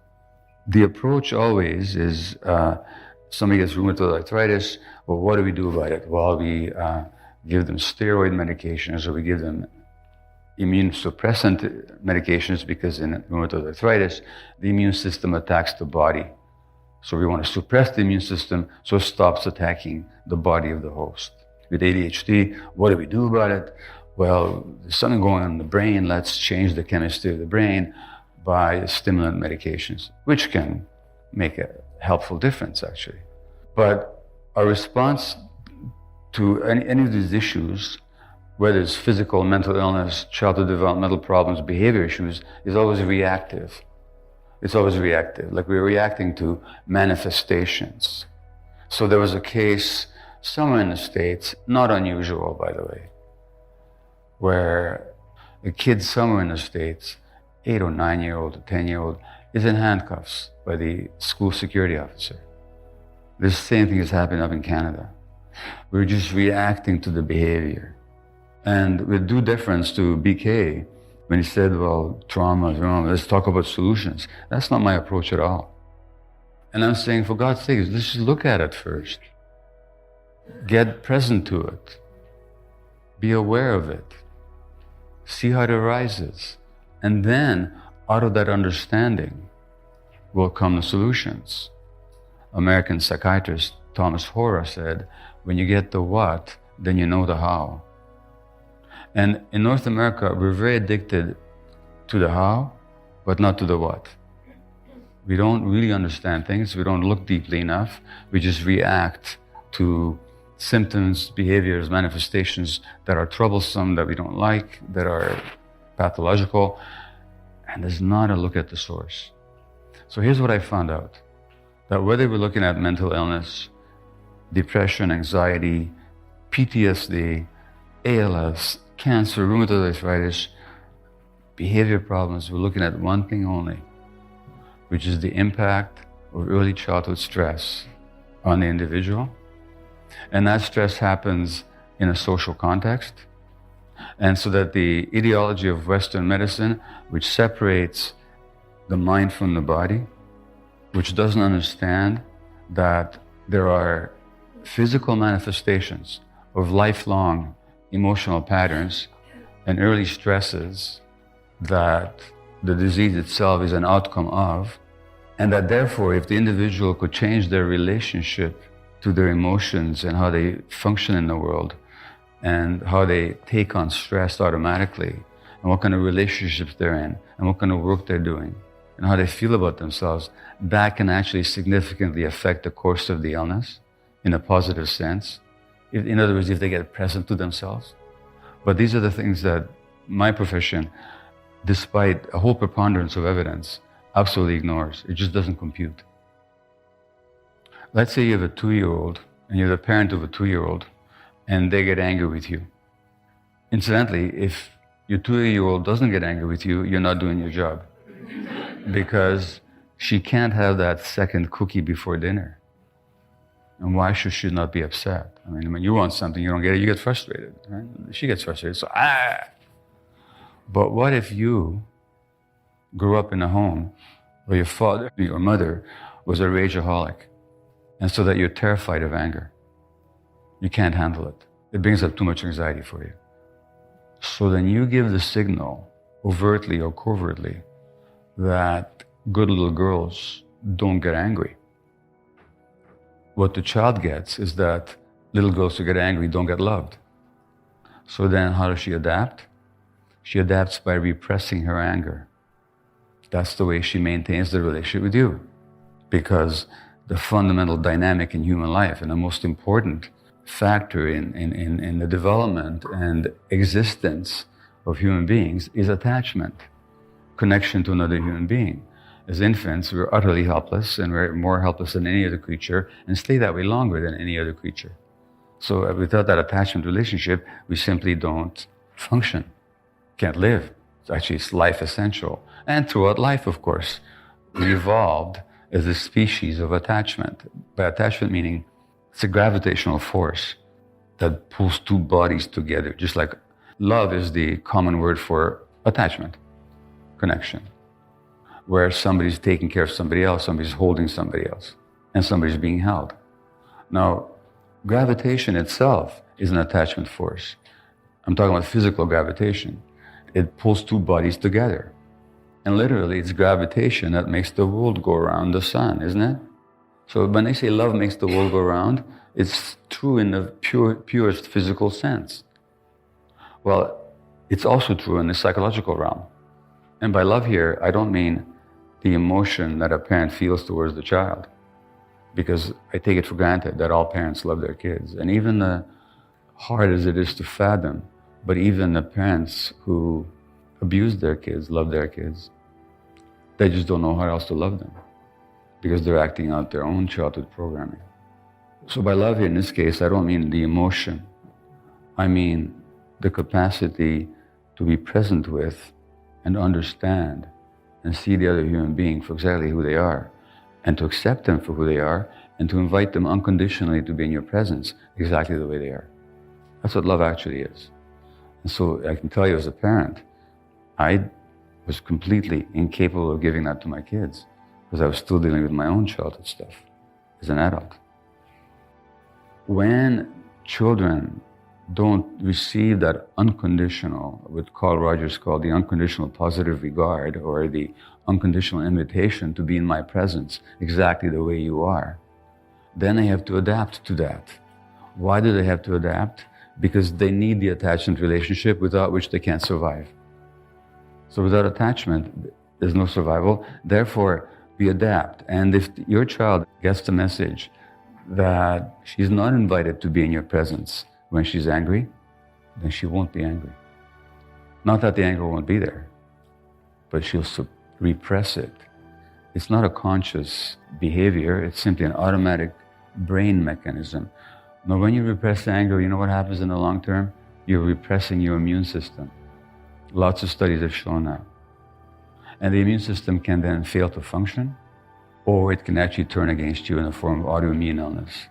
The approach always is, somebody gets rheumatoid arthritis, well, what do we do about it? Well, we give them steroid medications, or we give them immune suppressant medications, because in rheumatoid arthritis, the immune system attacks the body. So we want to suppress the immune system so it stops attacking the body of the host. With ADHD, what do we do about it? Well, there's something going on in the brain. Let's change the chemistry of the brain by stimulant medications, which can make a helpful difference, actually. But our response to any of these issues, whether it's physical, mental illness, childhood developmental problems, behavior issues, is always reactive. It's always reactive, like we're reacting to manifestations. So there was a case somewhere in the States, not unusual, by the way, where a kid somewhere in the States, 8 or 9-year-old or 10-year-old, is in handcuffs by the school security officer. This same thing is happening up in Canada. We're just reacting to the behavior. And with due deference to BK, when he said, well, trauma is wrong, let's talk about solutions. That's not my approach at all. And I'm saying, for God's sake, let's just look at it first. Get present to it. Be aware of it. See how it arises. And then, out of that understanding, will come the solutions. American psychiatrist Thomas Hora said, when you get the what, then you know the how. And in North America, we're very addicted to the how, but not to the what. We don't really understand things. We don't look deeply enough. We just react to symptoms, behaviors, manifestations that are troublesome, that we don't like, that are pathological. And there's not a look at the source. So here's what I found out. That whether we're looking at mental illness, depression, anxiety, PTSD, ALS, cancer, rheumatoid arthritis, behavior problems, we're looking at one thing only, which is the impact of early childhood stress on the individual. And that stress happens in a social context. And so that the ideology of Western medicine, which separates the mind from the body, which doesn't understand that there are physical manifestations of lifelong emotional patterns and early stresses that the disease itself is an outcome of, and that therefore if the individual could change their relationship to their emotions and how they function in the world and how they take on stress automatically and what kind of relationships they're in and what kind of work they're doing and how they feel about themselves, that can actually significantly affect the course of the illness in a positive sense. In other words, if they get present to themselves. But these are the things that my profession, despite a whole preponderance of evidence, absolutely ignores. It just doesn't compute. Let's say you have a 2-year-old and you're the parent of a 2-year-old and they get angry with you. Incidentally, if your 2-year-old doesn't get angry with you, you're not doing your job. Because she can't have that second cookie before dinner. And why should she not be upset? I mean, when you want something, you don't get it, you get frustrated. Right? She gets frustrated, so But what if you grew up in a home where your father, your mother, was a rageaholic, and so that you're terrified of anger? You can't handle it. It brings up too much anxiety for you. So then you give the signal, overtly or covertly, that good little girls don't get angry. What the child gets is that little girls who get angry don't get loved. So then how does she adapt? She adapts by repressing her anger. That's the way she maintains the relationship with you. Because the fundamental dynamic in human life and the most important factor in the development and existence of human beings is attachment, connection to another human being. As infants, we're utterly helpless, and we're more helpless than any other creature, and stay that way longer than any other creature. So without that attachment relationship, we simply don't function, can't live. It's life essential. And throughout life, of course, we evolved as a species of attachment. By attachment meaning it's a gravitational force that pulls two bodies together, just like love is the common word for attachment, connection, where somebody's taking care of somebody else, somebody's holding somebody else, and somebody's being held. Now, gravitation itself is an attachment force. I'm talking about physical gravitation. It pulls two bodies together. And literally, it's gravitation that makes the world go around the sun, isn't it? So when they say love makes the world go round, it's true in the purest physical sense. Well, it's also true in the psychological realm. And by love here, I don't mean the emotion that a parent feels towards the child, because I take it for granted that all parents love their kids. And even hard as it is to fathom, but even the parents who abuse their kids love their kids. They just don't know how else to love them because they're acting out their own childhood programming. So by love here, in this case, I don't mean the emotion. I mean the capacity to be present with and understand and see the other human being for exactly who they are, and to accept them for who they are, and to invite them unconditionally to be in your presence exactly the way they are. That's what love actually is. And so I can tell you as a parent, I was completely incapable of giving that to my kids because I was still dealing with my own childhood stuff as an adult. When children don't receive that unconditional, what Carl Rogers called the unconditional positive regard, or the unconditional invitation to be in my presence exactly the way you are, then they have to adapt to that. Why do they have to adapt? Because they need the attachment relationship without which they can't survive. So without attachment, there's no survival. Therefore, we adapt. And if your child gets the message that she's not invited to be in your presence when she's angry, then she won't be angry. Not that the anger won't be there, but she'll repress it. It's not a conscious behavior, it's simply an automatic brain mechanism. Now, when you repress anger, you know what happens in the long term? You're repressing your immune system. Lots of studies have shown that. And the immune system can then fail to function, or it can actually turn against you in the form of autoimmune illness.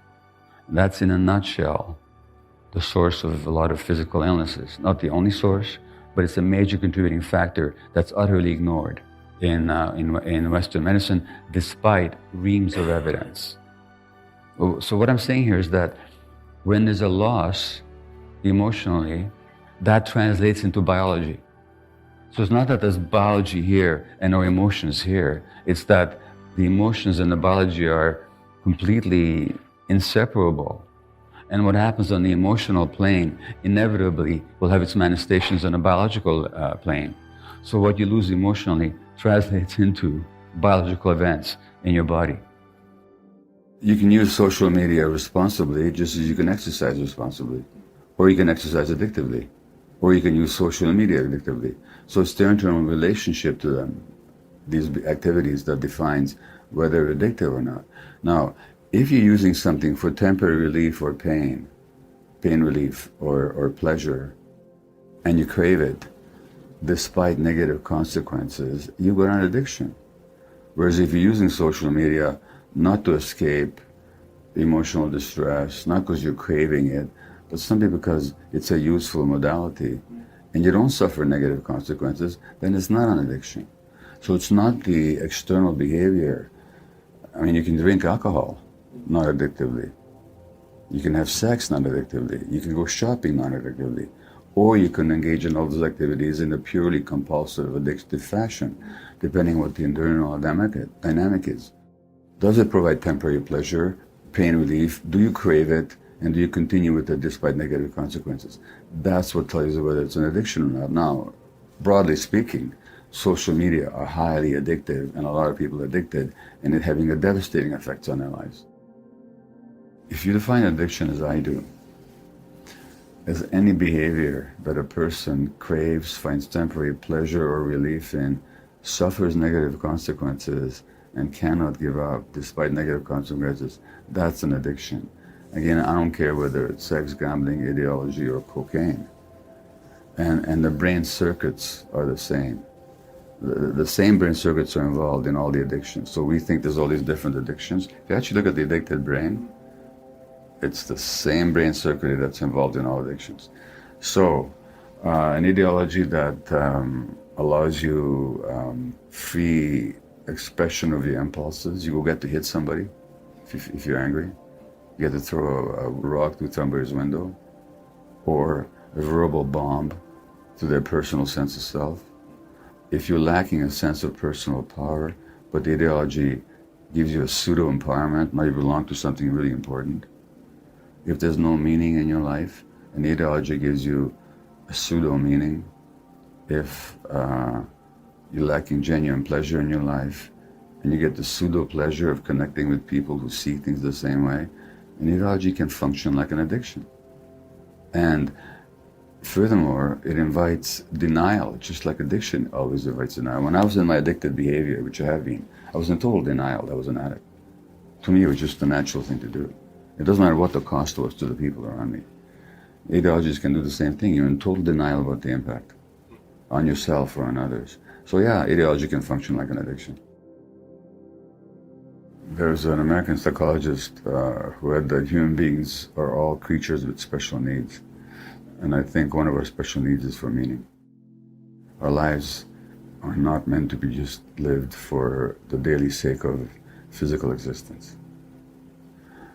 That's in a nutshell the source of a lot of physical illnesses. Not the only source, but it's a major contributing factor that's utterly ignored in Western medicine, despite reams of evidence. So what I'm saying here is that when there's a loss emotionally, that translates into biology. So it's not that there's biology here and no emotions here. It's that the emotions and the biology are completely inseparable. And what happens on the emotional plane inevitably will have its manifestations on a biological plane. So what you lose emotionally translates into biological events in your body. You can use social media responsibly just as you can exercise responsibly. Or you can exercise addictively. Or you can use social media addictively. So it's the internal relationship to them, these activities, that defines whether they're addictive or not. Now, if you're using something for temporary relief or pain relief or pleasure, and you crave it, despite negative consequences, you go on addiction. Whereas if you're using social media not to escape emotional distress, not because you're craving it, but simply because it's a useful modality, and you don't suffer negative consequences, then it's not an addiction. So it's not the external behavior. I mean, you can drink alcohol not addictively. You can have sex not addictively. You can go shopping not addictively. Or you can engage in all those activities in a purely compulsive, addictive fashion, depending on what the internal dynamic is. Does it provide temporary pleasure, pain relief? Do you crave it? And do you continue with it despite negative consequences? That's what tells you whether it's an addiction or not. Now, broadly speaking, social media are highly addictive, and a lot of people are addicted, and it's having a devastating effect on their lives. If you define addiction as I do, as any behavior that a person craves, finds temporary pleasure or relief in, suffers negative consequences, and cannot give up despite negative consequences, that's an addiction. Again, I don't care whether it's sex, gambling, ideology, or cocaine. And the brain circuits are the same. The same brain circuits are involved in all the addictions. So we think there's all these different addictions. If you actually look at the addicted brain, it's the same brain circuitry that's involved in all addictions. So an ideology that allows you free expression of your impulses. You will get to hit somebody if you're angry. You get to throw a rock through somebody's window, or a verbal bomb to their personal sense of self. If you're lacking a sense of personal power, but the ideology gives you a pseudo-empowerment, now you belong to something really important. If there's no meaning in your life, an ideology gives you a pseudo-meaning. If you're lacking genuine pleasure in your life, and you get the pseudo-pleasure of connecting with people who see things the same way, an ideology can function like an addiction. And furthermore, it invites denial, just like addiction always invites denial. When I was in my addicted behavior, which I have been, I was in total denial that I was an addict. To me, it was just the natural thing to do. It doesn't matter what the cost was to the people around me. Ideologies can do the same thing. You're in total denial about the impact on yourself or on others. So yeah, ideology can function like an addiction. There's an American psychologist who had that human beings are all creatures with special needs. And I think one of our special needs is for meaning. Our lives are not meant to be just lived for the daily sake of physical existence.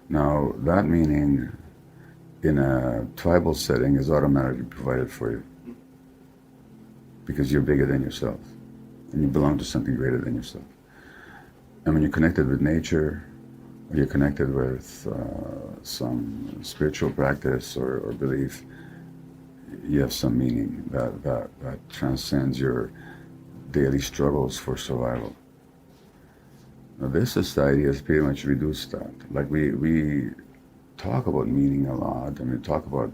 Now, that meaning in a tribal setting is automatically provided for you because you're bigger than yourself and you belong to something greater than yourself. And when you're connected with nature, or you're connected with some spiritual practice or belief, you have some meaning that transcends your daily struggles for survival. Now, this society has pretty much reduced that. Like we talk about meaning a lot, and we talk about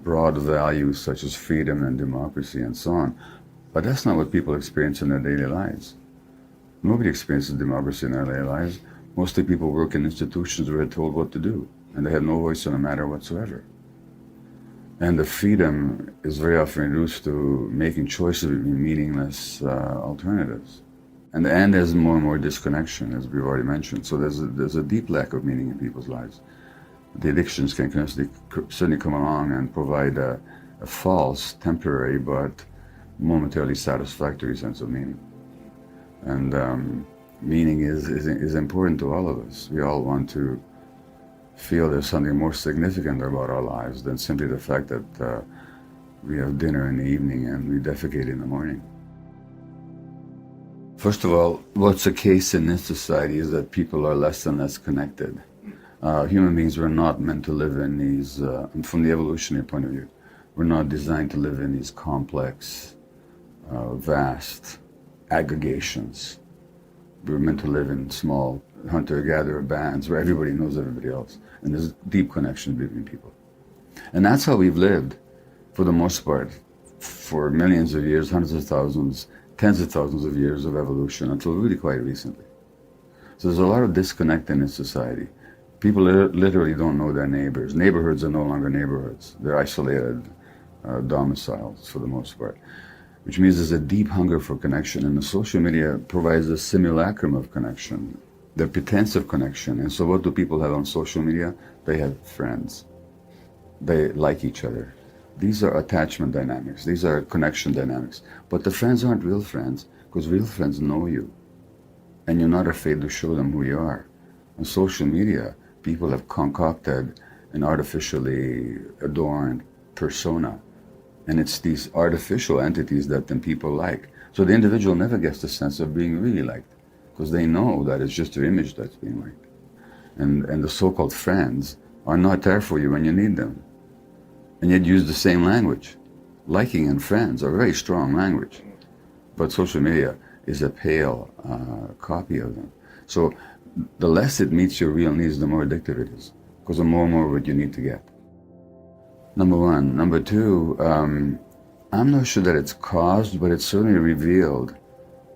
broad values such as freedom and democracy and so on, but that's not what people experience in their daily lives. Nobody experiences democracy in their daily lives. Mostly people work in institutions where they're told what to do, and they have no voice in the matter whatsoever. And the freedom is very often reduced to making choices between meaningless alternatives. And there's more and more disconnection, as we've already mentioned. So there's a deep lack of meaning in people's lives. The addictions can certainly come along and provide a false, temporary, but momentarily satisfactory sense of meaning. And meaning is important to all of us. We all want to feel there's something more significant about our lives than simply the fact that we have dinner in the evening and we defecate in the morning. First of all, what's the case in this society is that people are less and less connected. Human beings were not meant to live in these, from the evolutionary point of view, we're not designed to live in these complex, vast aggregations. We're meant to live in small hunter-gatherer bands where everybody knows everybody else, and there's deep connection between people. And that's how we've lived, for the most part, for millions of years, hundreds of thousands, tens of thousands of years of evolution, until really quite recently. So there's a lot of disconnect in this society. People literally don't know their neighbors. Neighborhoods are no longer neighborhoods. They're isolated domiciles, for the most part, which means there's a deep hunger for connection, and the social media provides a simulacrum of connection, the pretense of connection. And so what do people have on social media? They have friends. They like each other. These are attachment dynamics. These are connection dynamics. But the friends aren't real friends, because real friends know you, and you're not afraid to show them who you are. On social media, people have concocted an artificially adorned persona, and it's these artificial entities that then people like. So the individual never gets the sense of being really liked, because they know that it's just their image that's being liked. And the so-called friends are not there for you when you need them, and yet use the same language. Liking and friends are very strong language, but social media is a pale copy of them. So the less it meets your real needs, the more addictive it is, because the more and more what you need to get. Number one. Number two, I'm not sure that it's caused, but it's certainly revealed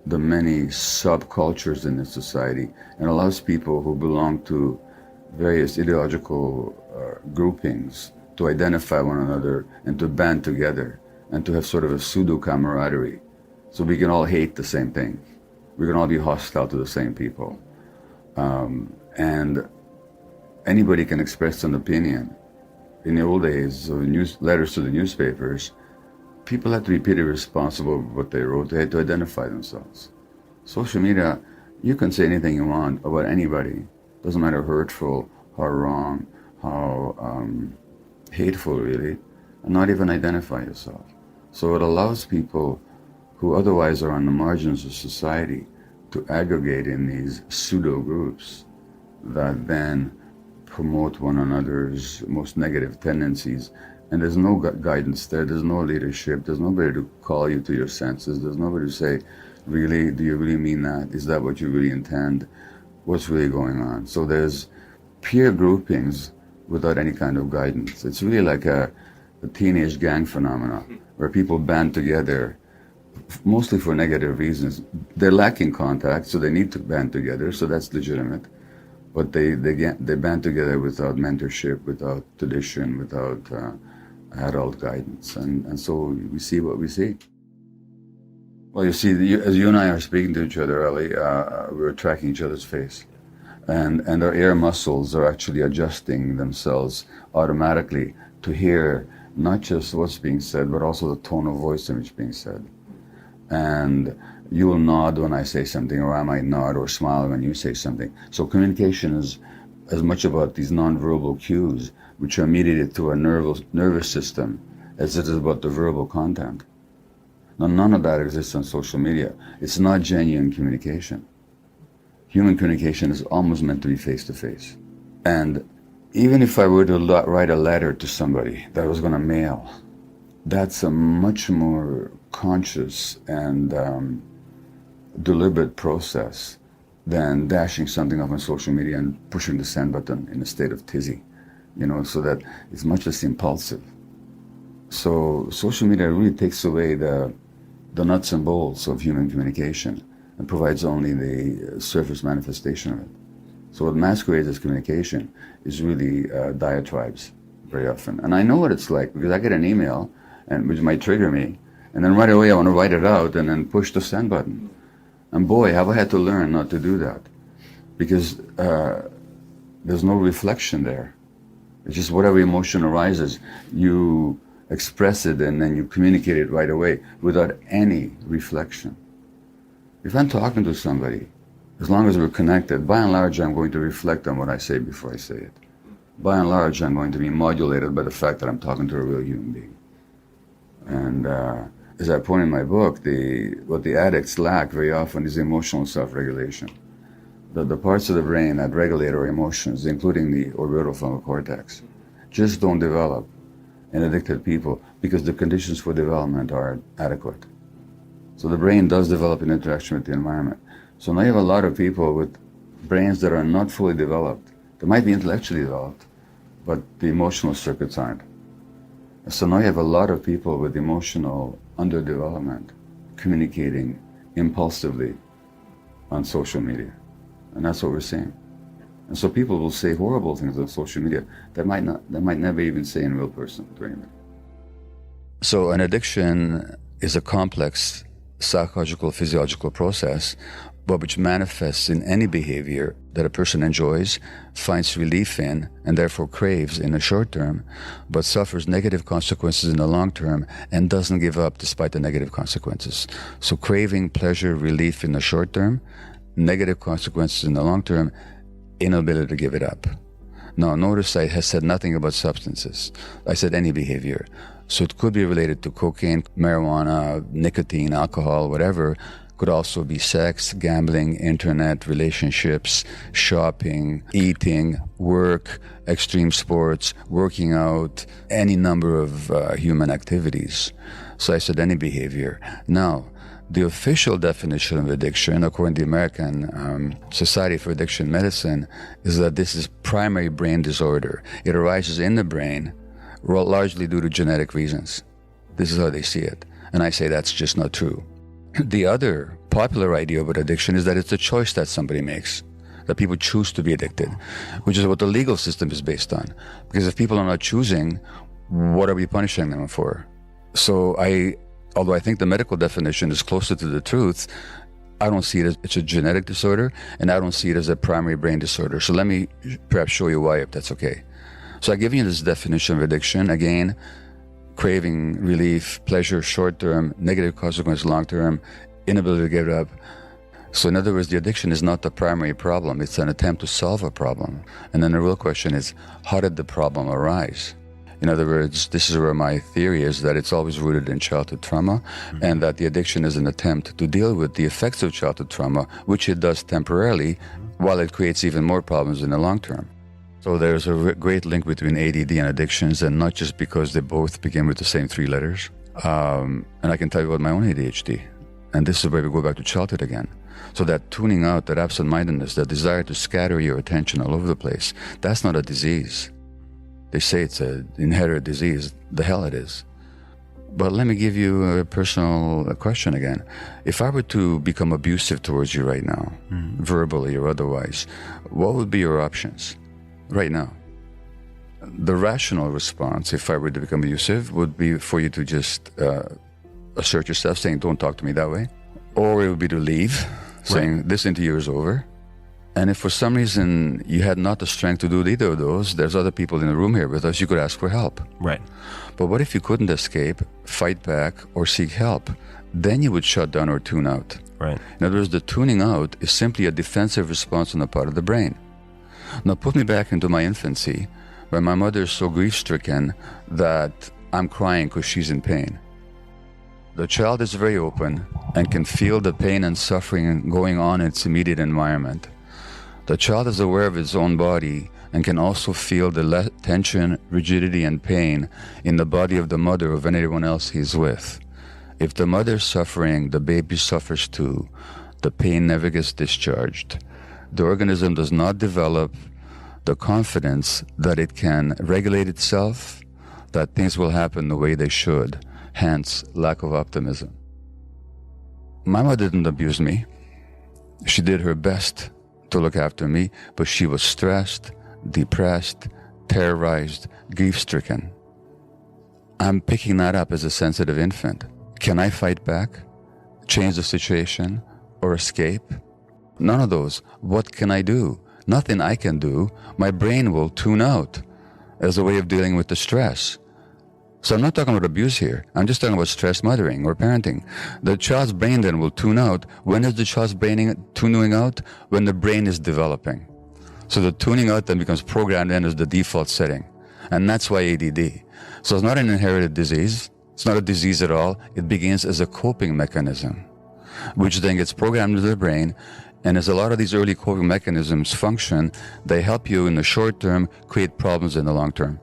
the many subcultures in this society, and allows people who belong to various ideological groupings to identify one another and to band together and to have sort of a pseudo camaraderie. So we can all hate the same thing. We can all be hostile to the same people. And anybody can express an opinion. In the old days of letters to the newspapers, people had to be pretty responsible for what they wrote. They had to identify themselves. Social media, you can say anything you want about anybody. Doesn't matter how hurtful, how wrong, how hateful really, and not even identify yourself. So it allows people who otherwise are on the margins of society to aggregate in these pseudo groups that then promote one another's most negative tendencies. And there's no guidance there, there's no leadership, there's nobody to call you to your senses, there's nobody to say, really, do you really mean that? Is that what you really intend? What's really going on? So there's peer groupings without any kind of guidance. It's really like a teenage gang phenomenon where people band together, mostly for negative reasons. They're lacking contact, so they need to band together, so that's legitimate. But they band together without mentorship, without tradition, without adult guidance. And so we see what we see. Well, you see, as you and I are speaking to each other, Ali, we're tracking each other's face. And our ear muscles are actually adjusting themselves automatically to hear not just what's being said, but also the tone of voice in which being said. And you will nod when I say something, or I might nod or smile when you say something. So communication is as much about these nonverbal cues, which are mediated through our nervous system, as it is about the verbal content. Now, none of that exists on social media. It's not genuine communication. Human communication is almost meant to be face-to-face. And even if I were to write a letter to somebody that I was going to mail, that's a much more conscious and deliberate process than dashing something off on social media and pushing the send button in a state of tizzy, so that it's much less impulsive. So social media really takes away the nuts and bolts of human communication and provides only the surface manifestation of it. So what masquerades as communication is really diatribes very often. And I know what it's like because I get an email which might trigger me, and then right away I want to write it out and then push the send button. And boy, have I had to learn not to do that, because there's no reflection there. It's just whatever emotion arises, you express it and then you communicate it right away without any reflection. If I'm talking to somebody, as long as we're connected, by and large I'm going to reflect on what I say before I say it. By and large I'm going to be modulated by the fact that I'm talking to a real human being. And as I point in my book, what the addicts lack very often is emotional self-regulation. The parts of the brain that regulate our emotions, including the orbitofrontal cortex, just don't develop in addicted people because the conditions for development are adequate. So the brain does develop in interaction with the environment. So now you have a lot of people with brains that are not fully developed. They might be intellectually developed, but the emotional circuits aren't. So now you have a lot of people with emotional underdevelopment communicating impulsively on social media. And that's what we're seeing. And so people will say horrible things on social media that might never even say in real person to anybody. So an addiction is a complex psychological, physiological process, but which manifests in any behavior that a person enjoys, finds relief in, and therefore craves in the short term, but suffers negative consequences in the long term and doesn't give up despite the negative consequences. So craving pleasure, relief in the short term, negative consequences in the long term, inability to give it up. Now, notice I have said nothing about substances. I said any behavior. So it could be related to cocaine, marijuana, nicotine, alcohol, whatever. Could also be sex, gambling, internet, relationships, shopping, eating, work, extreme sports, working out, any number of human activities. So I said any behavior. Now, the official definition of addiction, according to the American Society for Addiction Medicine, is that this is primary brain disorder. It arises in the brain, largely due to genetic reasons. This is how they see it. And I say that's just not true. The other popular idea about addiction is that it's a choice that somebody makes, that people choose to be addicted, which is what the legal system is based on. Because if people are not choosing, what are we punishing them for? So although I think the medical definition is closer to the truth, I don't see it as it's a genetic disorder, and I don't see it as a primary brain disorder. So let me perhaps show you why, if that's okay. So I give you this definition of addiction. Again, craving relief, pleasure short-term, negative consequence long-term, inability to give it up. So in other words, the addiction is not the primary problem. It's an attempt to solve a problem. And then the real question is, how did the problem arise? In other words, this is where my theory is that it's always rooted in childhood trauma, and that the addiction is an attempt to deal with the effects of childhood trauma, which it does temporarily, while it creates even more problems in the long term. So there's a great link between ADD and addictions, and not just because they both begin with the same 3 letters. And I can tell you about my own ADHD. And this is where we go back to childhood again. So that tuning out, that absent-mindedness, that desire to scatter your attention all over the place, that's not a disease. They say it's an inherited disease. The hell it is. But let me give you a personal question again. If I were to become abusive towards you right now, verbally or otherwise, what would be your options right now? The rational response, if I were to become abusive, would be for you to just assert yourself, saying, don't talk to me that way. Or it would be to leave, saying, this interview is over. And if for some reason you had not the strength to do either of those, there's other people in the room here with us, you could ask for help. Right. But what if you couldn't escape, fight back, or seek help? Then you would shut down or tune out. Right. In other words, the tuning out is simply a defensive response on the part of the brain. Now put me back into my infancy, when my mother is so grief-stricken that I'm crying because she's in pain. The child is very open and can feel the pain and suffering going on in its immediate environment. The child is aware of its own body and can also feel the tension, rigidity, and pain in the body of the mother or of anyone else he's with. If the mother is suffering, the baby suffers too. The pain never gets discharged. The organism does not develop the confidence that it can regulate itself, that things will happen the way they should, hence lack of optimism. My mother didn't abuse me. She did her best to look after me, but she was stressed, depressed, terrorized, grief-stricken. I'm picking that up as a sensitive infant. Can I fight back, change the situation, or escape? None of those. What can I do? Nothing I can do. My brain will tune out as a way of dealing with the stress. So I'm not talking about abuse here. I'm just talking about stress mothering or parenting. The child's brain then will tune out. When is the child's brain tuning out? When the brain is developing. So the tuning out then becomes programmed in as the default setting. And that's why ADD. So it's not an inherited disease. It's not a disease at all. It begins as a coping mechanism, which then gets programmed into the brain. And as a lot of these early coping mechanisms function, they help you in the short term create problems in the long term.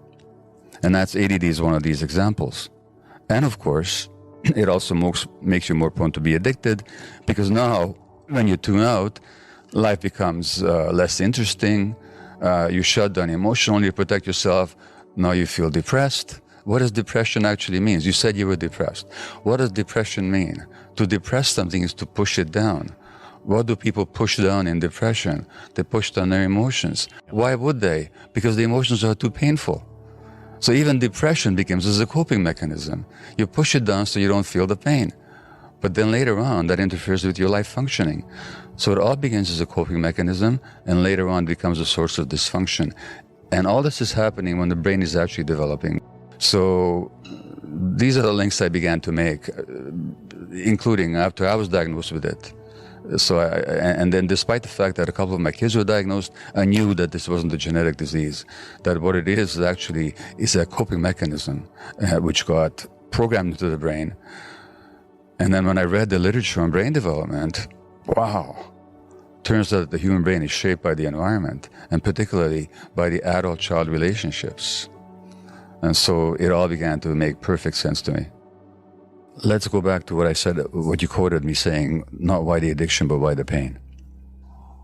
And that's ADD is one of these examples. And of course, it also makes you more prone to be addicted, because now when you tune out, life becomes less interesting. You shut down emotionally, you protect yourself. Now you feel depressed. What does depression actually mean? You said you were depressed. What does depression mean? To depress something is to push it down. What do people push down in depression? They push down their emotions. Why would they? Because the emotions are too painful. So even depression becomes as a coping mechanism. You push it down so you don't feel the pain. But then later on, that interferes with your life functioning. So it all begins as a coping mechanism, and later on becomes a source of dysfunction. And all this is happening when the brain is actually developing. So these are the links I began to make, including after I was diagnosed with it. So and then despite the fact that a couple of my kids were diagnosed, I knew that this wasn't a genetic disease, that what it is actually is a coping mechanism which got programmed into the brain. And then when I read the literature on brain development, wow, turns out that the human brain is shaped by the environment, and particularly by the adult-child relationships. And so it all began to make perfect sense to me. Let's go back to what I said, what you quoted me saying, not why the addiction, but why the pain.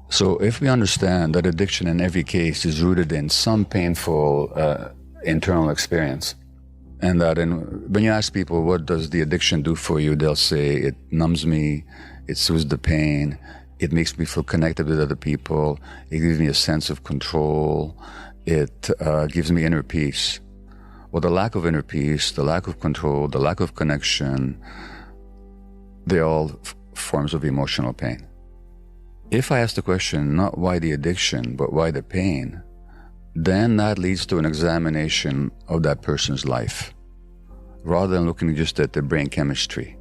So if we understand that addiction in every case is rooted in some painful internal experience, and that when you ask people, what does the addiction do for you? They'll say, it numbs me, it soothes the pain, it makes me feel connected with other people, it gives me a sense of control, it gives me inner peace. Well, the lack of inner peace, the lack of control, the lack of connection, they're all forms of emotional pain. If I ask the question, not why the addiction, but why the pain, then that leads to an examination of that person's life, rather than looking just at their brain chemistry.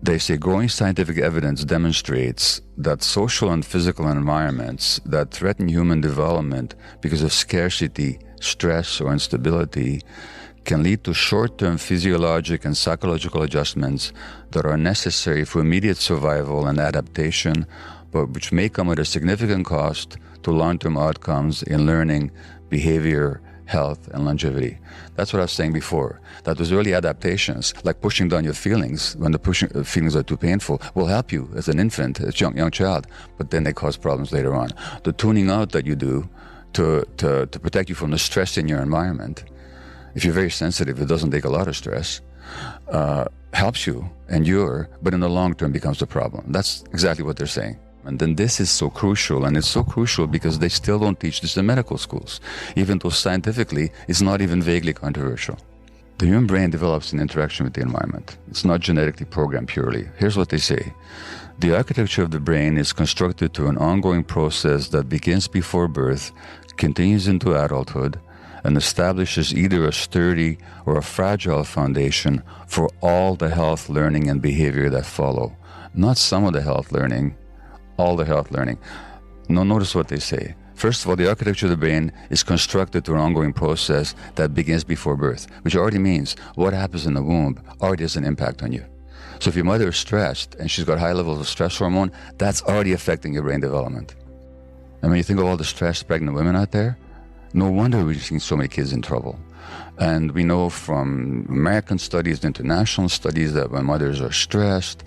They say growing scientific evidence demonstrates that social and physical environments that threaten human development because of scarcity, stress, or instability can lead to short-term physiologic and psychological adjustments that are necessary for immediate survival and adaptation, but which may come at a significant cost to long-term outcomes in learning, behavior, health, and longevity. That's what I was saying before, that those early adaptations, like pushing down your feelings when the feelings are too painful, will help you as an infant, as a young child, but then they cause problems later on. The tuning out that you do to protect you from the stress in your environment, if you're very sensitive, it doesn't take a lot of stress, helps you endure, but in the long term becomes a problem. That's exactly what they're saying. And then this is so crucial, and it's so crucial because they still don't teach this in medical schools, even though scientifically it's not even vaguely controversial. The human brain develops in interaction with the environment. It's not genetically programmed purely. Here's what they say. The architecture of the brain is constructed through an ongoing process that begins before birth, continues into adulthood, and establishes either a sturdy or a fragile foundation for all the health, learning, and behavior that follow. Not some of the health learning, all the health learning. Now notice what they say. First of all, the architecture of the brain is constructed through an ongoing process that begins before birth, which already means what happens in the womb already has an impact on you. So if your mother is stressed and she's got high levels of stress hormone, that's already affecting your brain development. And when you think of all the stressed pregnant women out there, no wonder we're seeing so many kids in trouble. And we know from American studies, international studies, that when mothers are stressed,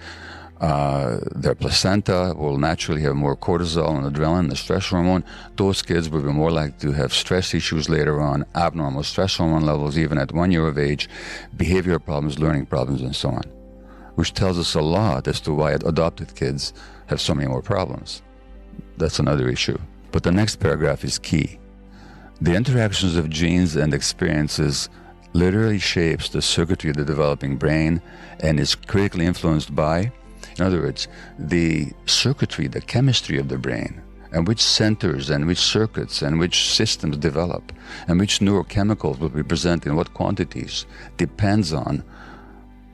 their placenta will naturally have more cortisol and adrenaline, the stress hormone. Those kids will be more likely to have stress issues later on, abnormal stress hormone levels even at 1 year of age, behavioral problems, learning problems, and so on, which tells us a lot as to why adopted kids have so many more problems. That's another issue. But the next paragraph is key. The interactions of genes and experiences literally shapes the circuitry of the developing brain and is critically influenced by, in other words, the circuitry, the chemistry of the brain, and which centers and which circuits and which systems develop, and which neurochemicals will be present in what quantities, depends on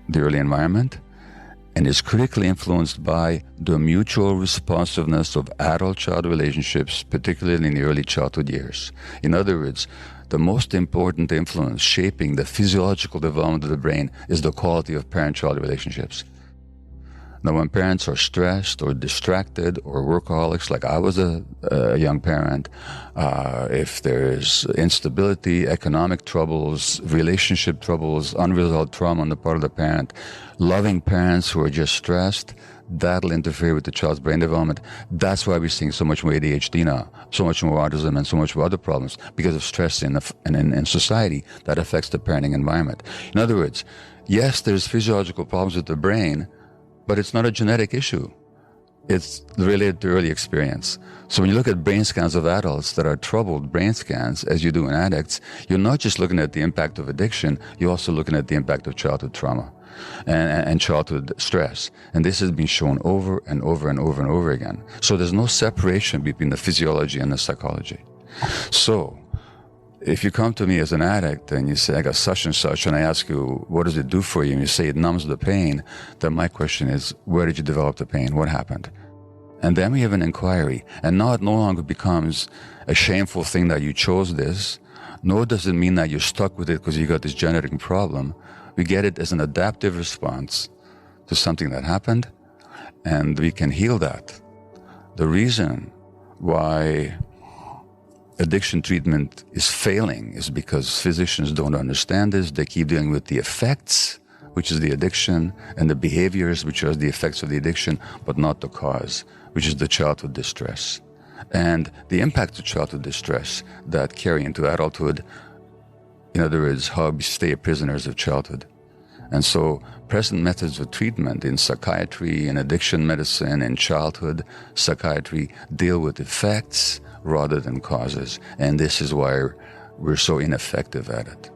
the early environment and is critically influenced by the mutual responsiveness of adult-child relationships, particularly in the early childhood years. In other words, the most important influence shaping the physiological development of the brain is the quality of parent-child relationships. Now, when parents are stressed or distracted or workaholics, like I was a young parent, if there's instability, economic troubles, relationship troubles, unresolved trauma on the part of the parent, loving parents who are just stressed, that'll interfere with the child's brain development. That's why we're seeing so much more ADHD now, so much more autism, and so much more other problems because of stress in society that affects the parenting environment. In other words, yes, there's physiological problems with the brain, but it's not a genetic issue. It's related to early experience. So when you look at brain scans of adults that are troubled brain scans, as you do in addicts, you're not just looking at the impact of addiction, you're also looking at the impact of childhood trauma and childhood stress. And this has been shown over and over and over and over again. So there's no separation between the physiology and the psychology. So if you come to me as an addict and you say, I got such and such, and I ask you, what does it do for you? And you say it numbs the pain, then my question is, where did you develop the pain? What happened? And then we have an inquiry. And now it no longer becomes a shameful thing that you chose this, nor does it mean that you're stuck with it because you got this genetic problem. We get it as an adaptive response to something that happened, and we can heal that. The reason why addiction treatment is failing is because physicians don't understand this. They keep dealing with the effects, which is the addiction, and the behaviors, which are the effects of the addiction, but not the cause, which is the childhood distress. And the impact of childhood distress that carry into adulthood, in other words, how we stay prisoners of childhood. And so present methods of treatment in psychiatry, in addiction medicine, in childhood psychiatry deal with effects rather than causes. And this is why we're so ineffective at it.